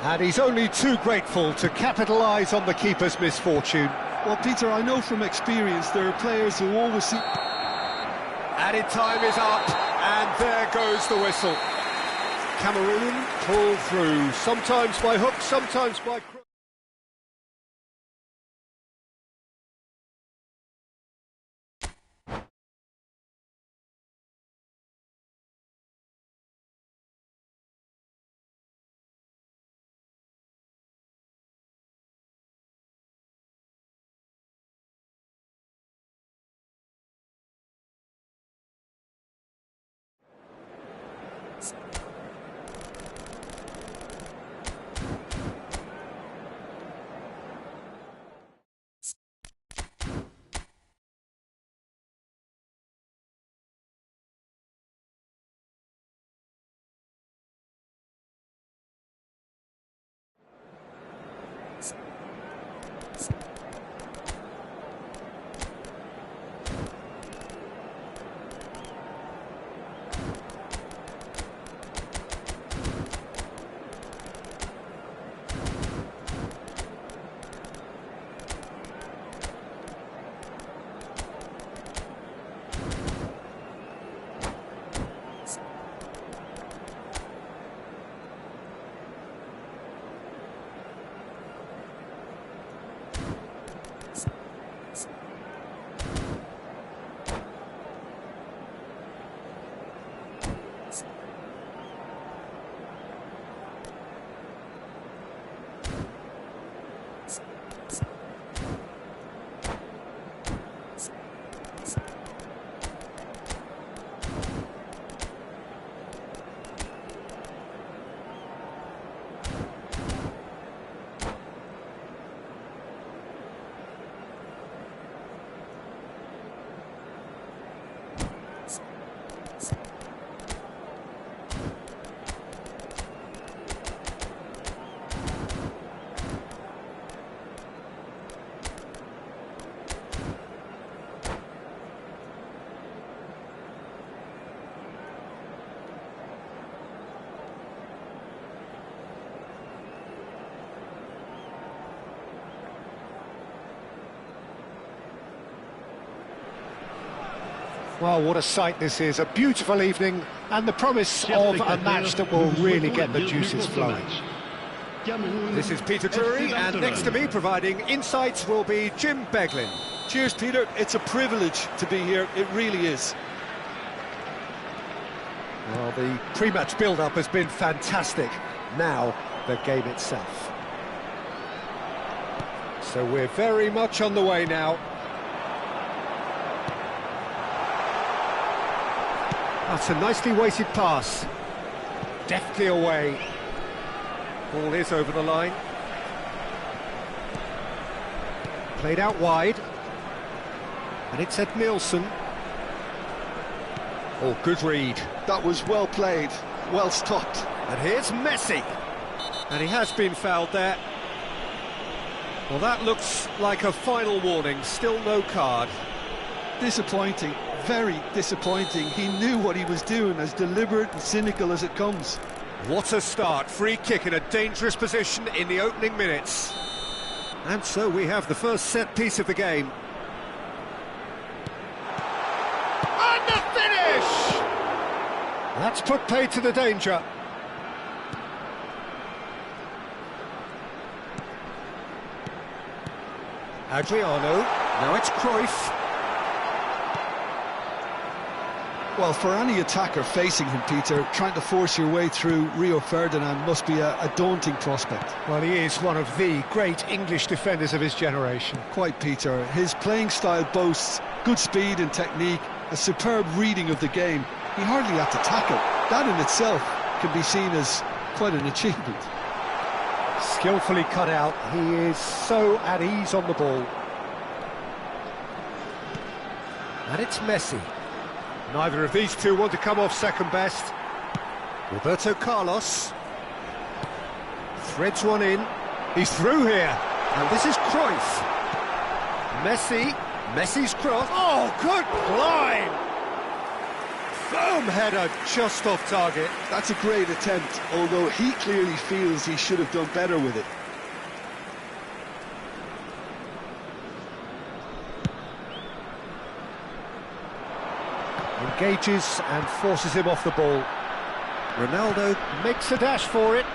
And he's only too grateful to capitalise on the keeper's misfortune. Well, Peter, I know from experience there are players who always see... Added time is up, and there goes the whistle. Cameroon pull through, sometimes by hook, sometimes by crook. Well, what a sight this is, a beautiful evening and the promise of a match that will really get the juices flowing. This is Peter Drury, and next to me providing insights will be Jim Beglin. Cheers, Peter. It's a privilege to be here, it really is. Well, the pre-match build-up has been fantastic. Now, the game itself. So we're very much on the way now. That's a nicely weighted pass. Deftly away. Ball is over the line. Played out wide. And it's Ed Nielsen. Oh, good read. That was well played, well stopped. And here's Messi. And he has been fouled there. Well, that looks like a final warning. Still no card. Disappointing, very disappointing. He knew what he was doing, as deliberate and cynical as it comes. What a start. Free kick in a dangerous position in the opening minutes. And so we have the first set piece of the game. And the finish! That's put paid to the danger. Adriano, now it's Cruyff. Well, for any attacker facing him, Peter, trying to force your way through Rio Ferdinand must be a daunting prospect. Well, he is one of the great English defenders of his generation. Quite, Peter. His playing style boasts good speed and technique, a superb reading of the game. He hardly had to tackle. That in itself can be seen as quite an achievement. Skillfully cut out, he is so at ease on the ball. And it's Messi. Neither of these two want to come off second best. Roberto Carlos. Threads one in. He's through here. And this is Cruyff. Messi's cross. Oh, good climb! Firm header just off target. That's a great attempt, although he clearly feels he should have done better with it. engages and forces him off the ball. Ronaldo makes a dash for it.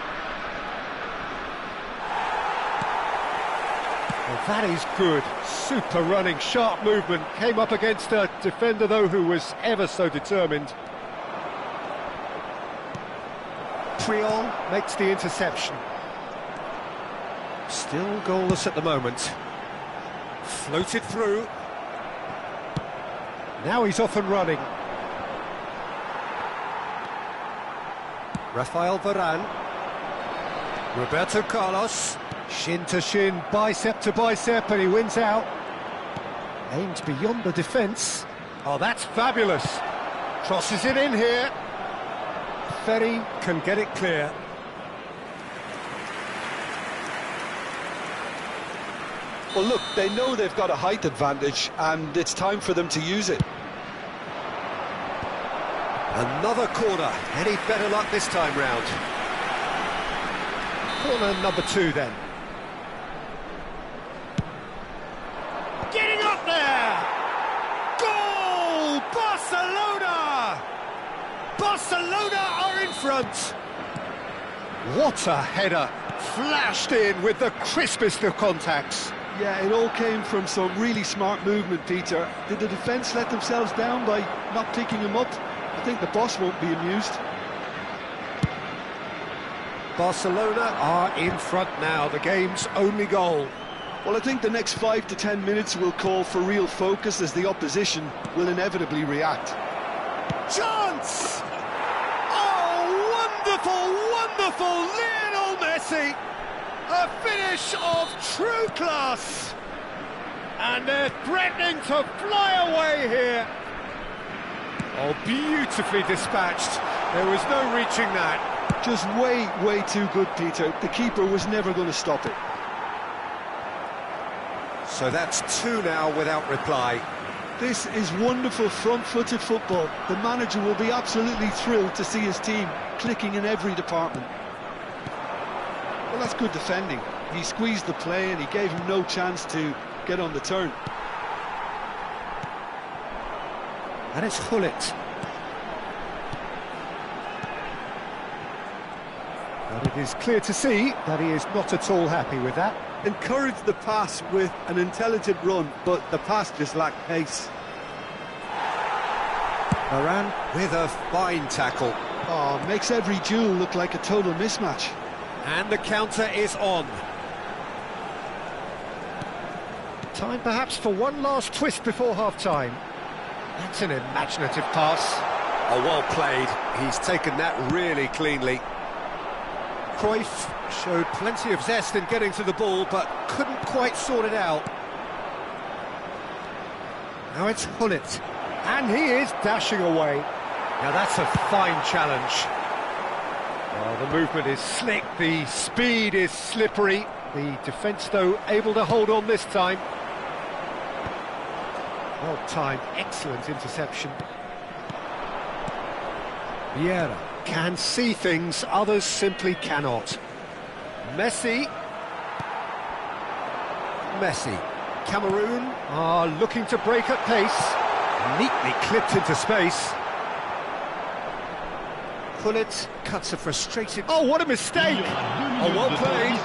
Well, that is good. Super running, sharp movement. Came up against a defender, though, who was ever so determined. Puyol makes the interception. Still goalless at the moment. Floated through. Now he's off and running. Rafael Varane. Roberto Carlos. Shin to shin, bicep to bicep, and he wins out. Aims beyond the defence. Oh, that's fabulous. Crosses it in here. Ferry can get it clear. Well, look, they know they've got a height advantage, and it's time for them to use it. Another corner. Any better luck this time round? Corner number 2 then. Getting up there! Goal! Barcelona! Barcelona are in front! What a header! Flashed in with the crispest of contacts. Yeah, it all came from some really smart movement, Peter. Did the defence let themselves down by not picking him up? I think the boss won't be amused. Barcelona are in front now, the game's only goal. Well, I think the next 5 to 10 minutes will call for real focus as the opposition will inevitably react. Chance! Oh, wonderful, wonderful Lionel Messi! A finish of true class! And they're threatening to fly away here. Oh, beautifully dispatched. There was no reaching that. Just way too good, Peter. The keeper was never going to stop it. So that's 2 now without reply. This is wonderful front-footed football. The manager will be absolutely thrilled to see his team clicking in every department. Well, that's good defending. He squeezed the play and he gave him no chance to get on the turn. And it's Gullit. But it is clear to see that he is not at all happy with that. Encouraged the pass with an intelligent run, but the pass just lacked pace. Varane with a fine tackle. Oh, makes every duel look like a total mismatch. And the counter is on. Time perhaps for one last twist before half-time. That's an imaginative pass. Oh, well played. He's taken that really cleanly. Cruyff showed plenty of zest in getting to the ball, but couldn't quite sort it out. Now it's Gullit. And he is dashing away. Now that's a fine challenge. Oh, the movement is slick, the speed is slippery. The defence, though, able to hold on this time. Well timed, excellent interception. Vieira can see things others simply cannot. Messi. Cameroon are looking to break at pace. Neatly clipped into space. Gullit cuts a frustrated... Oh, what a mistake! Oh, well played.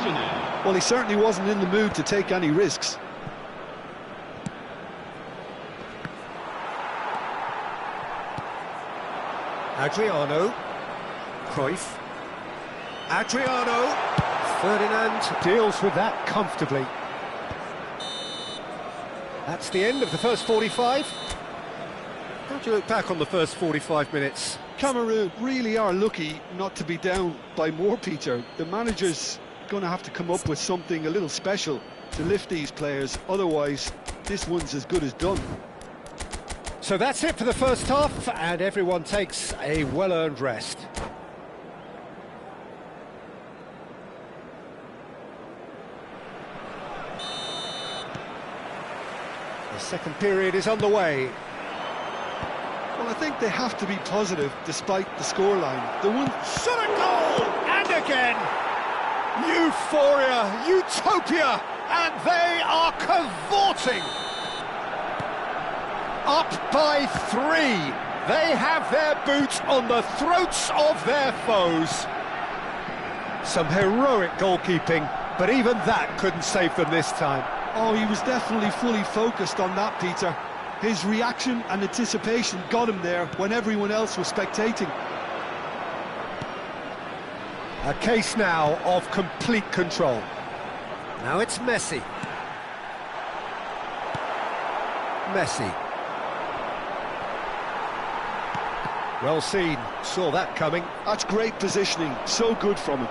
Well, he certainly wasn't in the mood to take any risks. Adriano. Cruyff. Adriano. Ferdinand deals with that comfortably. That's the end of the first 45. How do you look back on the first 45 minutes? Cameroon really are lucky not to be down by more, Peter. The manager's going to have to come up with something a little special to lift these players. Otherwise, this one's as good as done. So that's it for the first half, and everyone takes a well-earned rest. The second period is underway. Well, I think they have to be positive despite the scoreline. The one shot a goal, and again. Euphoria, utopia, and they are cavorting. Up by 3. They have their boots on the throats of their foes. Some heroic goalkeeping, but even that couldn't save them this time. Oh, he was definitely fully focused on that, Peter. His reaction and anticipation got him there when everyone else was spectating. A case now of complete control. Now it's Messi. Messi. Well seen, saw that coming. That's great positioning, so good from him.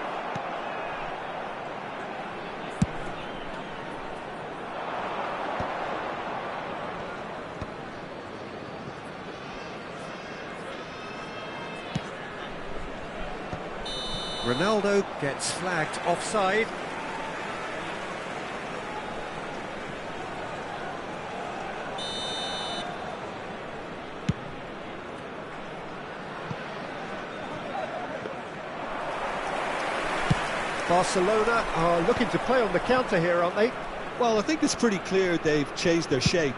Ronaldo gets flagged offside. Barcelona are looking to play on the counter here, aren't they? Well, I think it's pretty clear they've changed their shape,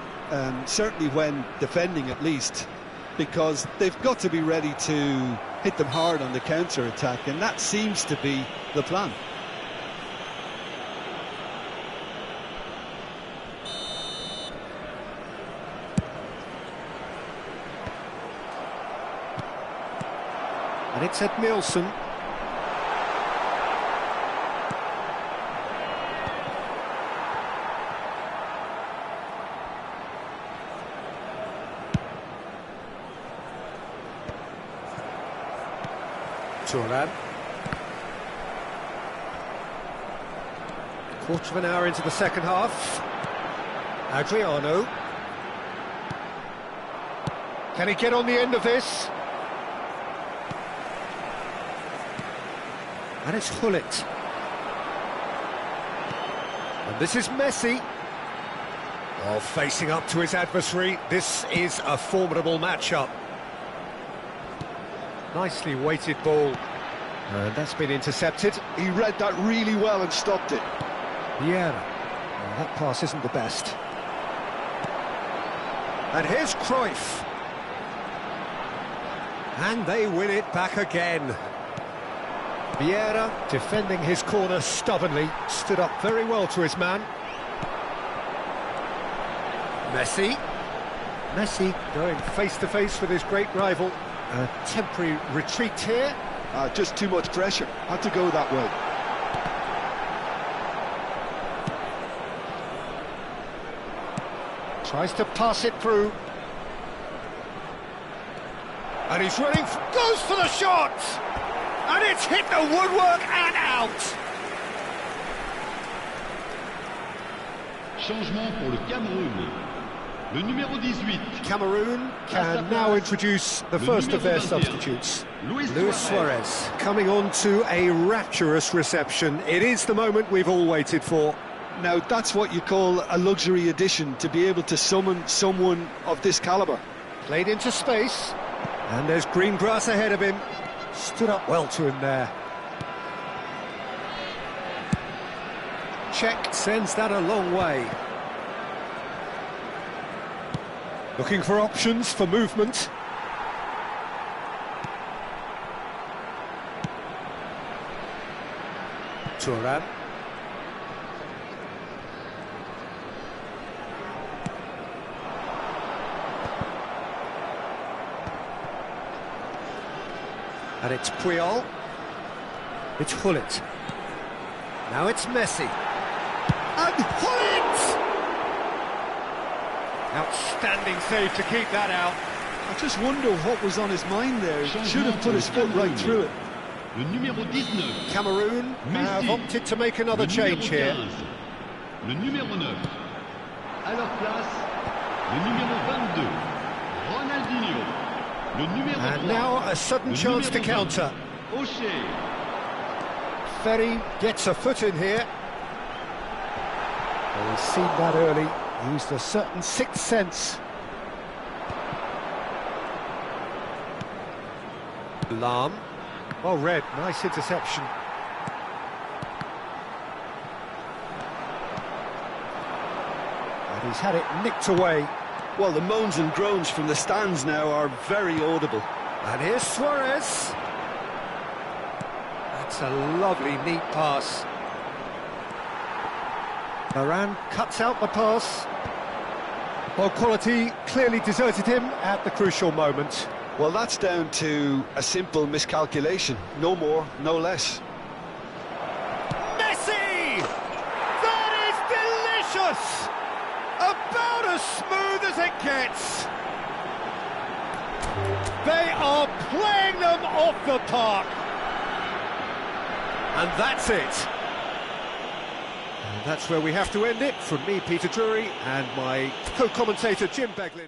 certainly when defending at least, because they've got to be ready to hit them hard on the counter-attack, and that seems to be the plan. And it's Edmilson. Thuram. Quarter of an hour into the second half. Adriano. Can he get on the end of this? And it's Gullit. And this is Messi. Oh, facing up to his adversary. This is a formidable matchup. Nicely weighted ball. And that's been intercepted. He read that really well and stopped it. Vieira. Well, that pass isn't the best. And here's Cruyff. And they win it back again. Vieira, defending his corner stubbornly, stood up very well to his man. Messi. Messi going face-to-face with his great rival. A temporary retreat here. Just too much pressure. Had to go that way. Tries to pass it through. And he's running, goes for the shot! And it's hit the woodwork and out! Changement pour le Cameroun. Le numéro 18. Cameroon can now introduce the first of their substitutes. Luis Suarez coming on to a rapturous reception. It is the moment we've all waited for. Now, that's what you call a luxury addition, to be able to summon someone of this calibre. Played into space, and there's green grass ahead of him. Stood up well to him there. Check sends that a long way. Looking for options for movement. Thuram. And it's Puyol. It's Gullit. Now it's Messi. And Gullit! Outstanding save to keep that out. I just wonder what was on his mind there. He should have put his foot right through it. Le numéro 19. Cameroon have opted to make another change here. Le numéro 9. À leur place, le numéro 22. Ronaldinho. Le numéro 3. And now a sudden chance to counter. O'Shea. Ferry gets a foot in here. Well, he's seen that early. Used a certain sixth sense. Lahm. Well read, nice interception. And he's had it nicked away. Well, the moans and groans from the stands now are very audible. And here's Suarez. That's a lovely, neat pass. Varane cuts out the pass. Well, quality clearly deserted him at the crucial moment. Well, that's down to a simple miscalculation. No more, no less. Messi! That is delicious! About as smooth as it gets. They are playing them off the park. And that's it. And that's where we have to end it. From me, Peter Drury, and my co-commentator, Jim Beglin.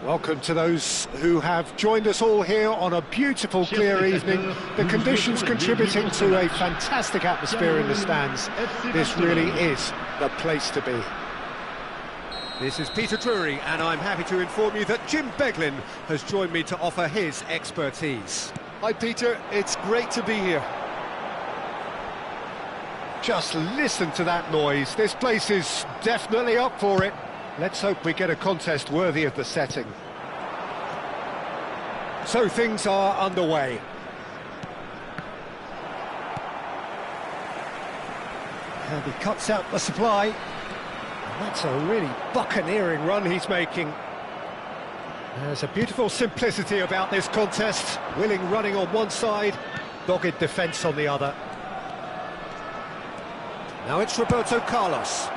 Welcome to those who have joined us all here on a beautiful, clear evening. The conditions contributing to a fantastic atmosphere in the stands. This really is the place to be. This is Peter Drury, and I'm happy to inform you that Jim Beglin has joined me to offer his expertise. Hi, Peter. It's great to be here. Just listen to that noise. This place is definitely up for it. Let's hope we get a contest worthy of the setting. So things are underway. And he cuts out the supply. And that's a really buccaneering run he's making. There's a beautiful simplicity about this contest. Willing running on one side, dogged defence on the other. Now it's Roberto Carlos.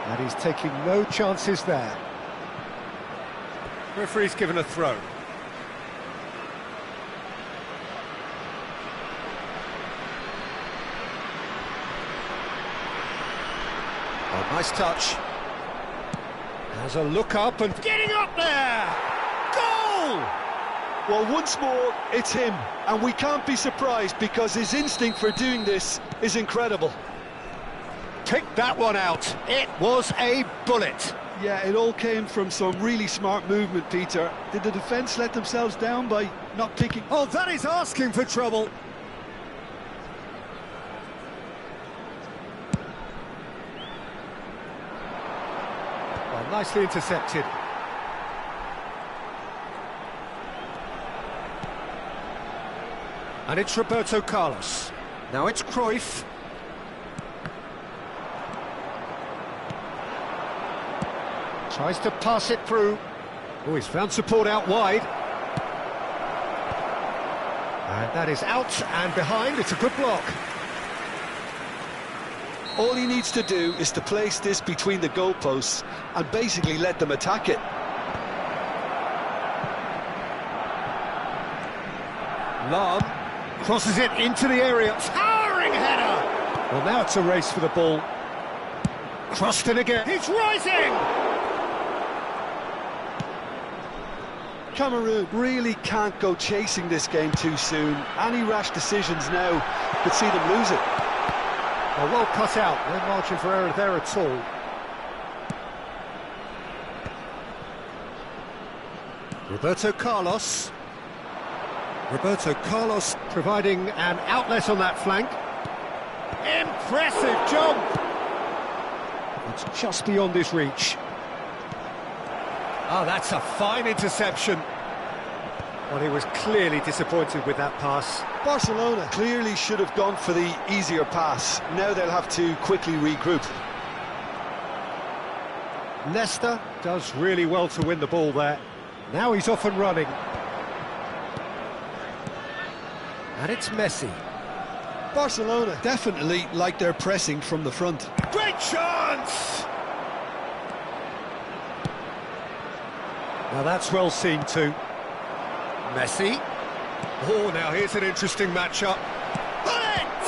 And he's taking no chances there. Referee's given a throw. Oh, nice touch. Has a look up and getting up there! Goal! Well, once more, it's him, and we can't be surprised because his instinct for doing this is incredible. Picked that one out. It was a bullet. Yeah, it all came from some really smart movement, Peter. Did the defence let themselves down by not picking? Oh, that is asking for trouble. Well, nicely intercepted. And it's Roberto Carlos. Now it's Cruyff. Tries to pass it through. Oh, he's found support out wide. And that is out and behind. It's a good block. All he needs to do is to place this between the goalposts and basically let them attack it. Lahm crosses it into the area. Towering header! Well, now it's a race for the ball. Crossed in again. He's rising! Cameroon really can't go chasing this game too soon. Any rash decisions now could see them lose it. Oh, well cut out. No margin for error there at all. Roberto Carlos. Roberto Carlos providing an outlet on that flank. Impressive jump! It's just beyond his reach. Oh, that's a fine interception. Well, he was clearly disappointed with that pass. Barcelona clearly should have gone for the easier pass. Now they'll have to quickly regroup. Nesta does really well to win the ball there. Now he's off and running. And it's Messi. Barcelona definitely like their pressing from the front. Great chance! Now that's well seen too. Messi. Oh, now here's an interesting matchup. Bullet!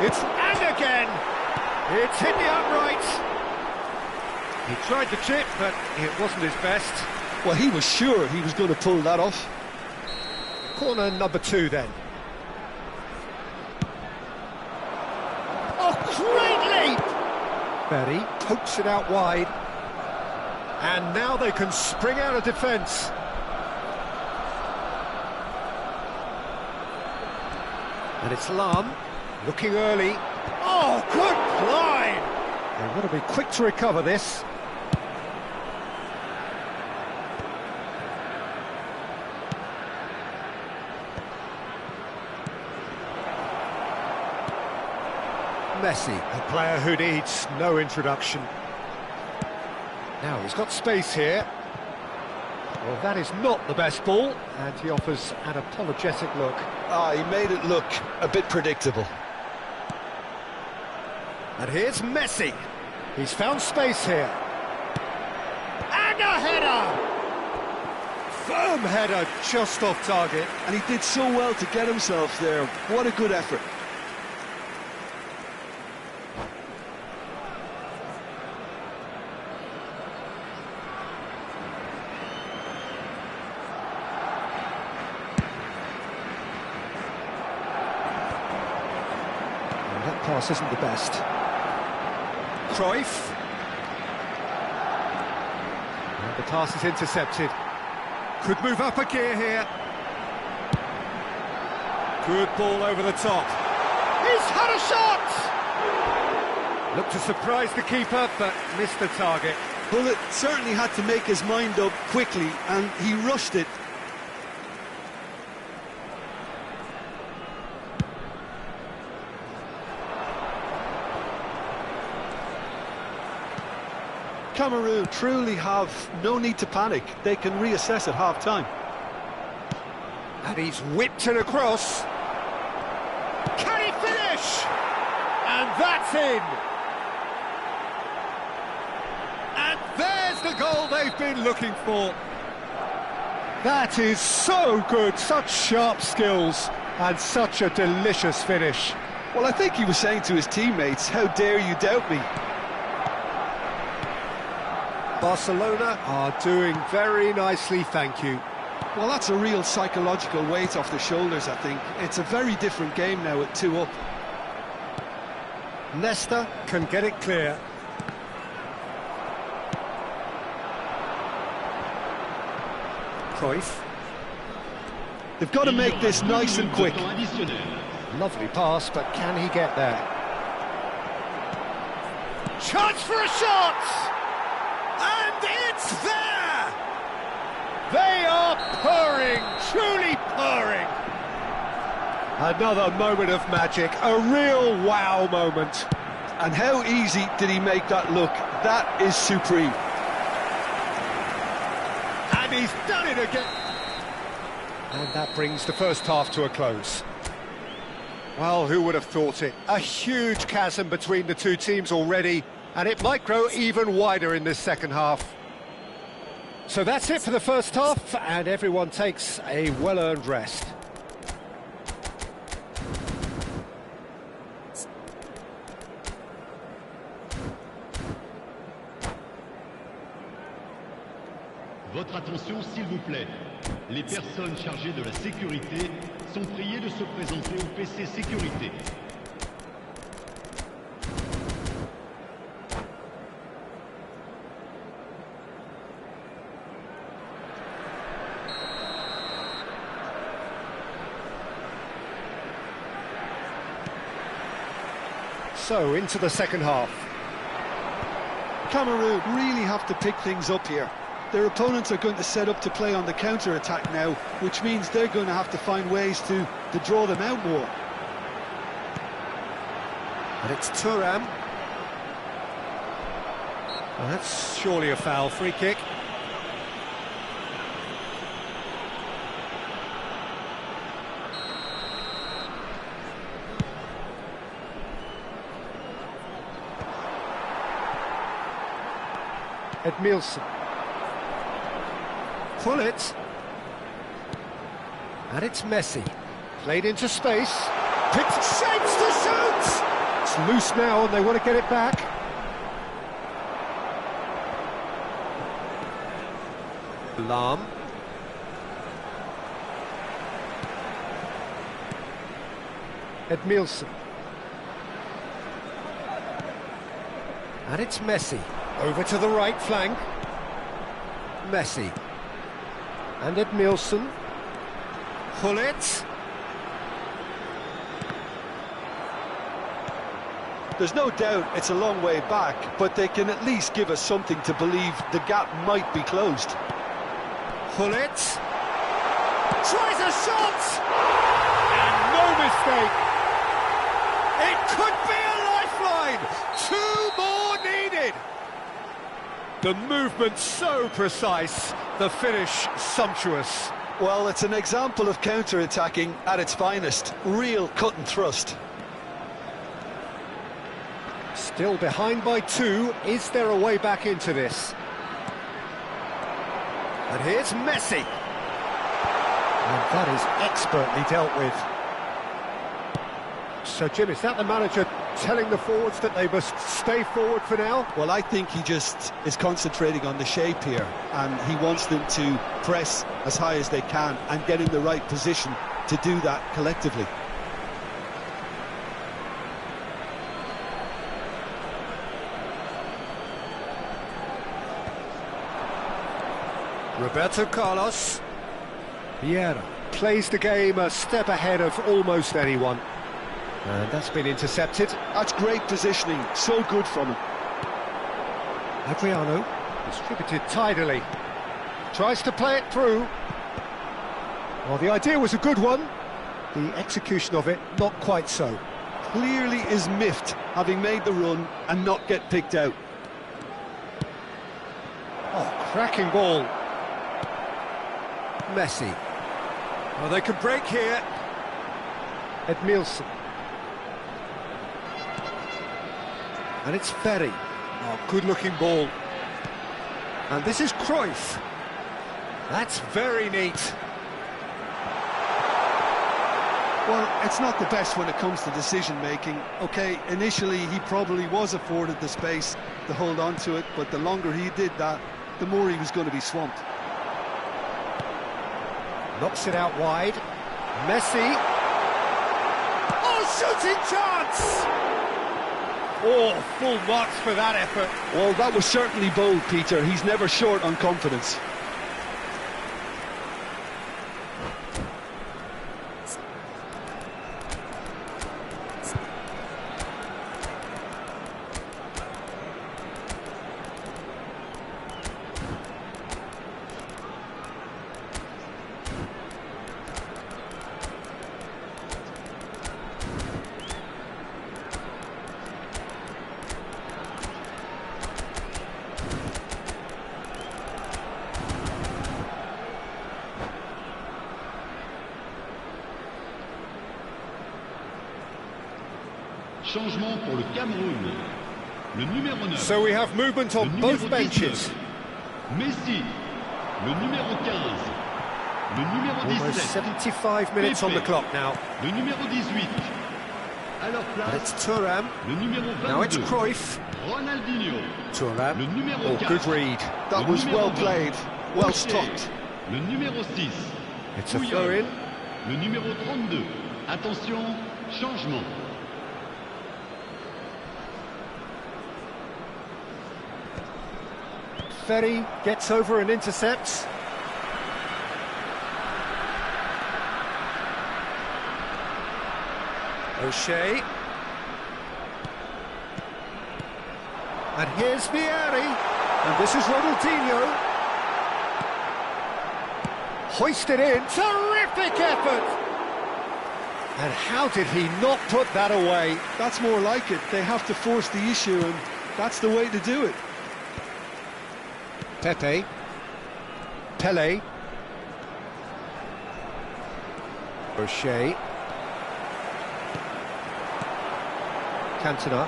It's and again! It's hit the upright. He tried the chip, but it wasn't his best. Well, he was sure he was going to pull that off. Corner number 2 then. Oh, great leap! Berry pokes it out wide. And now they can spring out of defence. And it's Lahm, looking early. Oh, good line! They've got to be quick to recover this. Messi, a player who needs no introduction. Now he's got space here. Well, that is not the best ball, and he offers an apologetic look. He made it look a bit predictable. And here's Messi. He's found space here. And a header! Firm header, just off target. And he did so well to get himself there. What a good effort. Pass isn't the best. Cruyff. And the pass is intercepted. Could move up a gear here. Good ball over the top. He's had a shot! Looked to surprise the keeper, but missed the target. Bullet certainly had to make his mind up quickly, and he rushed it. Cameroon truly have no need to panic. They can reassess at half-time. And he's whipped it across. Can he finish? And that's in. been looking for. That is so good, such sharp skills, and such a delicious finish. Well, I think he was saying to his teammates, how dare you doubt me? Barcelona are doing very nicely, thank you. Well, that's a real psychological weight off the shoulders, I think. It's a very different game now at 2 up. Nesta can get it clear. Cruyff. They've got to make this nice and quick. Lovely pass, but can he get there? Chance for a shot! And it's there! They are purring, truly purring. Another moment of magic, a real wow moment. And how easy did he make that look? That is supreme. And he's done it again. And that brings the first half to a close. Well, who would have thought it? A huge chasm between the two teams already, and it might grow even wider in this second half. So that's it for the first half, and everyone takes a well-earned rest. Votre attention, s'il vous plaît. Les personnes chargées de la sécurité sont priées de se présenter au PC Sécurité. So, into the second half. Cameroon really have to pick things up here. Their opponents are going to set up to play on the counter-attack now, which means they're going to have to find ways to draw them out more. And it's Thuram. Well, that's surely a foul, free kick. Edmilson. Pull it. And it's Messi. Played into space. Picked shapes to shoot! It's loose now and they want to get it back. Lahm. Edmilson. And it's Messi. Over to the right flank. Messi. And Edmilson. Pull it. There's no doubt it's a long way back, but they can at least give us something to believe the gap might be closed. Pull it. Tries a shot! And no mistake. It could be a lifeline. 2 more needed. The movement so precise, the finish sumptuous. Well, it's an example of counter-attacking at its finest. Real cut and thrust. Still behind by 2. Is there a way back into this? And here's Messi. And that is expertly dealt with. So, Jim, is that the manager telling the forwards that they must stay forward for now? Well, I think he just is concentrating on the shape here, and he wants them to press as high as they can and get in the right position to do that collectively. Roberto Carlos. Vieira plays the game a step ahead of almost anyone. And that's been intercepted. That's great positioning, so good from him. Adriano, distributed tidily. Tries to play it through. Well, the idea was a good one. The execution of it, not quite so. Clearly is miffed, having made the run and not get picked out. Oh, cracking ball. Messi. Well, they can break here. Edmilson. And it's Ferry. Oh, good-looking ball. And this is Cruyff. That's very neat. Well, it's not the best when it comes to decision-making. OK, initially he probably was afforded the space to hold on to it, but the longer he did that, the more he was going to be swamped. Knocks it out wide. Messi. Oh, shooting chance! Oh, full marks for that effort. Well, that was certainly bold, Peter. He's never short on confidence. Changement pour le Cameroun. Le numéro 9. So we have movement on both benches. Messi. Le numéro 15. Le numéro 17. Almost 75 minutes on the clock now. Le numéro 18. À leur And place, it's Thuram. le numéro 22. Now it's Cruyff. Ronaldinho. Thuram. Le numéro Oh, 4. good read. That was well played, well stopped. Le numéro 6. It's a Puyol. throw-in. Le numéro 32. Attention, changement. Ferry gets over and intercepts. O'Shea. And here's Vieri. And this is Ronaldinho. Hoisted in. Terrific effort! And how did he not put that away? That's more like it. They have to force the issue, and that's the way to do it. Pepe. Pele. O'Shea. Cantona.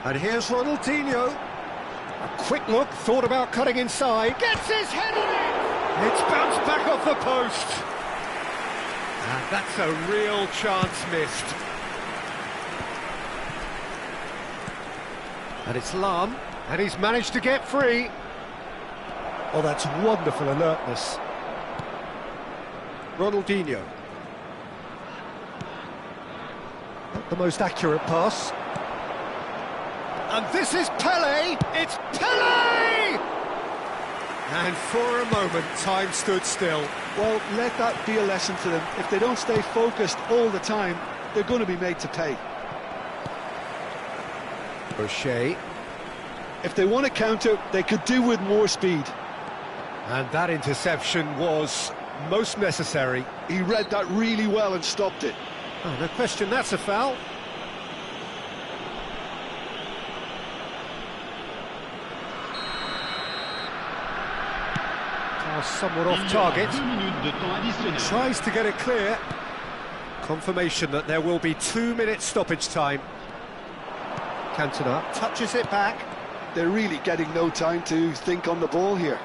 And here's Ronaldinho. A quick look, thought about cutting inside. Gets his head on it! It's bounced back off the post. And that's a real chance missed. And it's Lam. And he's managed to get free. Oh, that's wonderful alertness. Ronaldinho. Not the most accurate pass. And this is Pele! It's Pele! And for a moment, time stood still. Well, let that be a lesson to them. If they don't stay focused all the time, they're going to be made to pay. O'Shea. If they want to counter, they could do with more speed. And that interception was most necessary. He read that really well and stopped it. Oh, no question, that's a foul. Somewhat off target. 2 minutes de temps additionnel. Tries to get it clear. Confirmation that there will be 2 minutes stoppage time. Cantona touches it back. They're really getting no time to think on the ball here.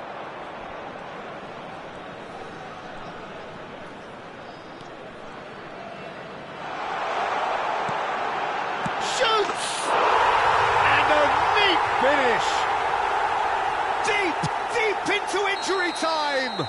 Shoots! And a neat finish! Deep into injury time!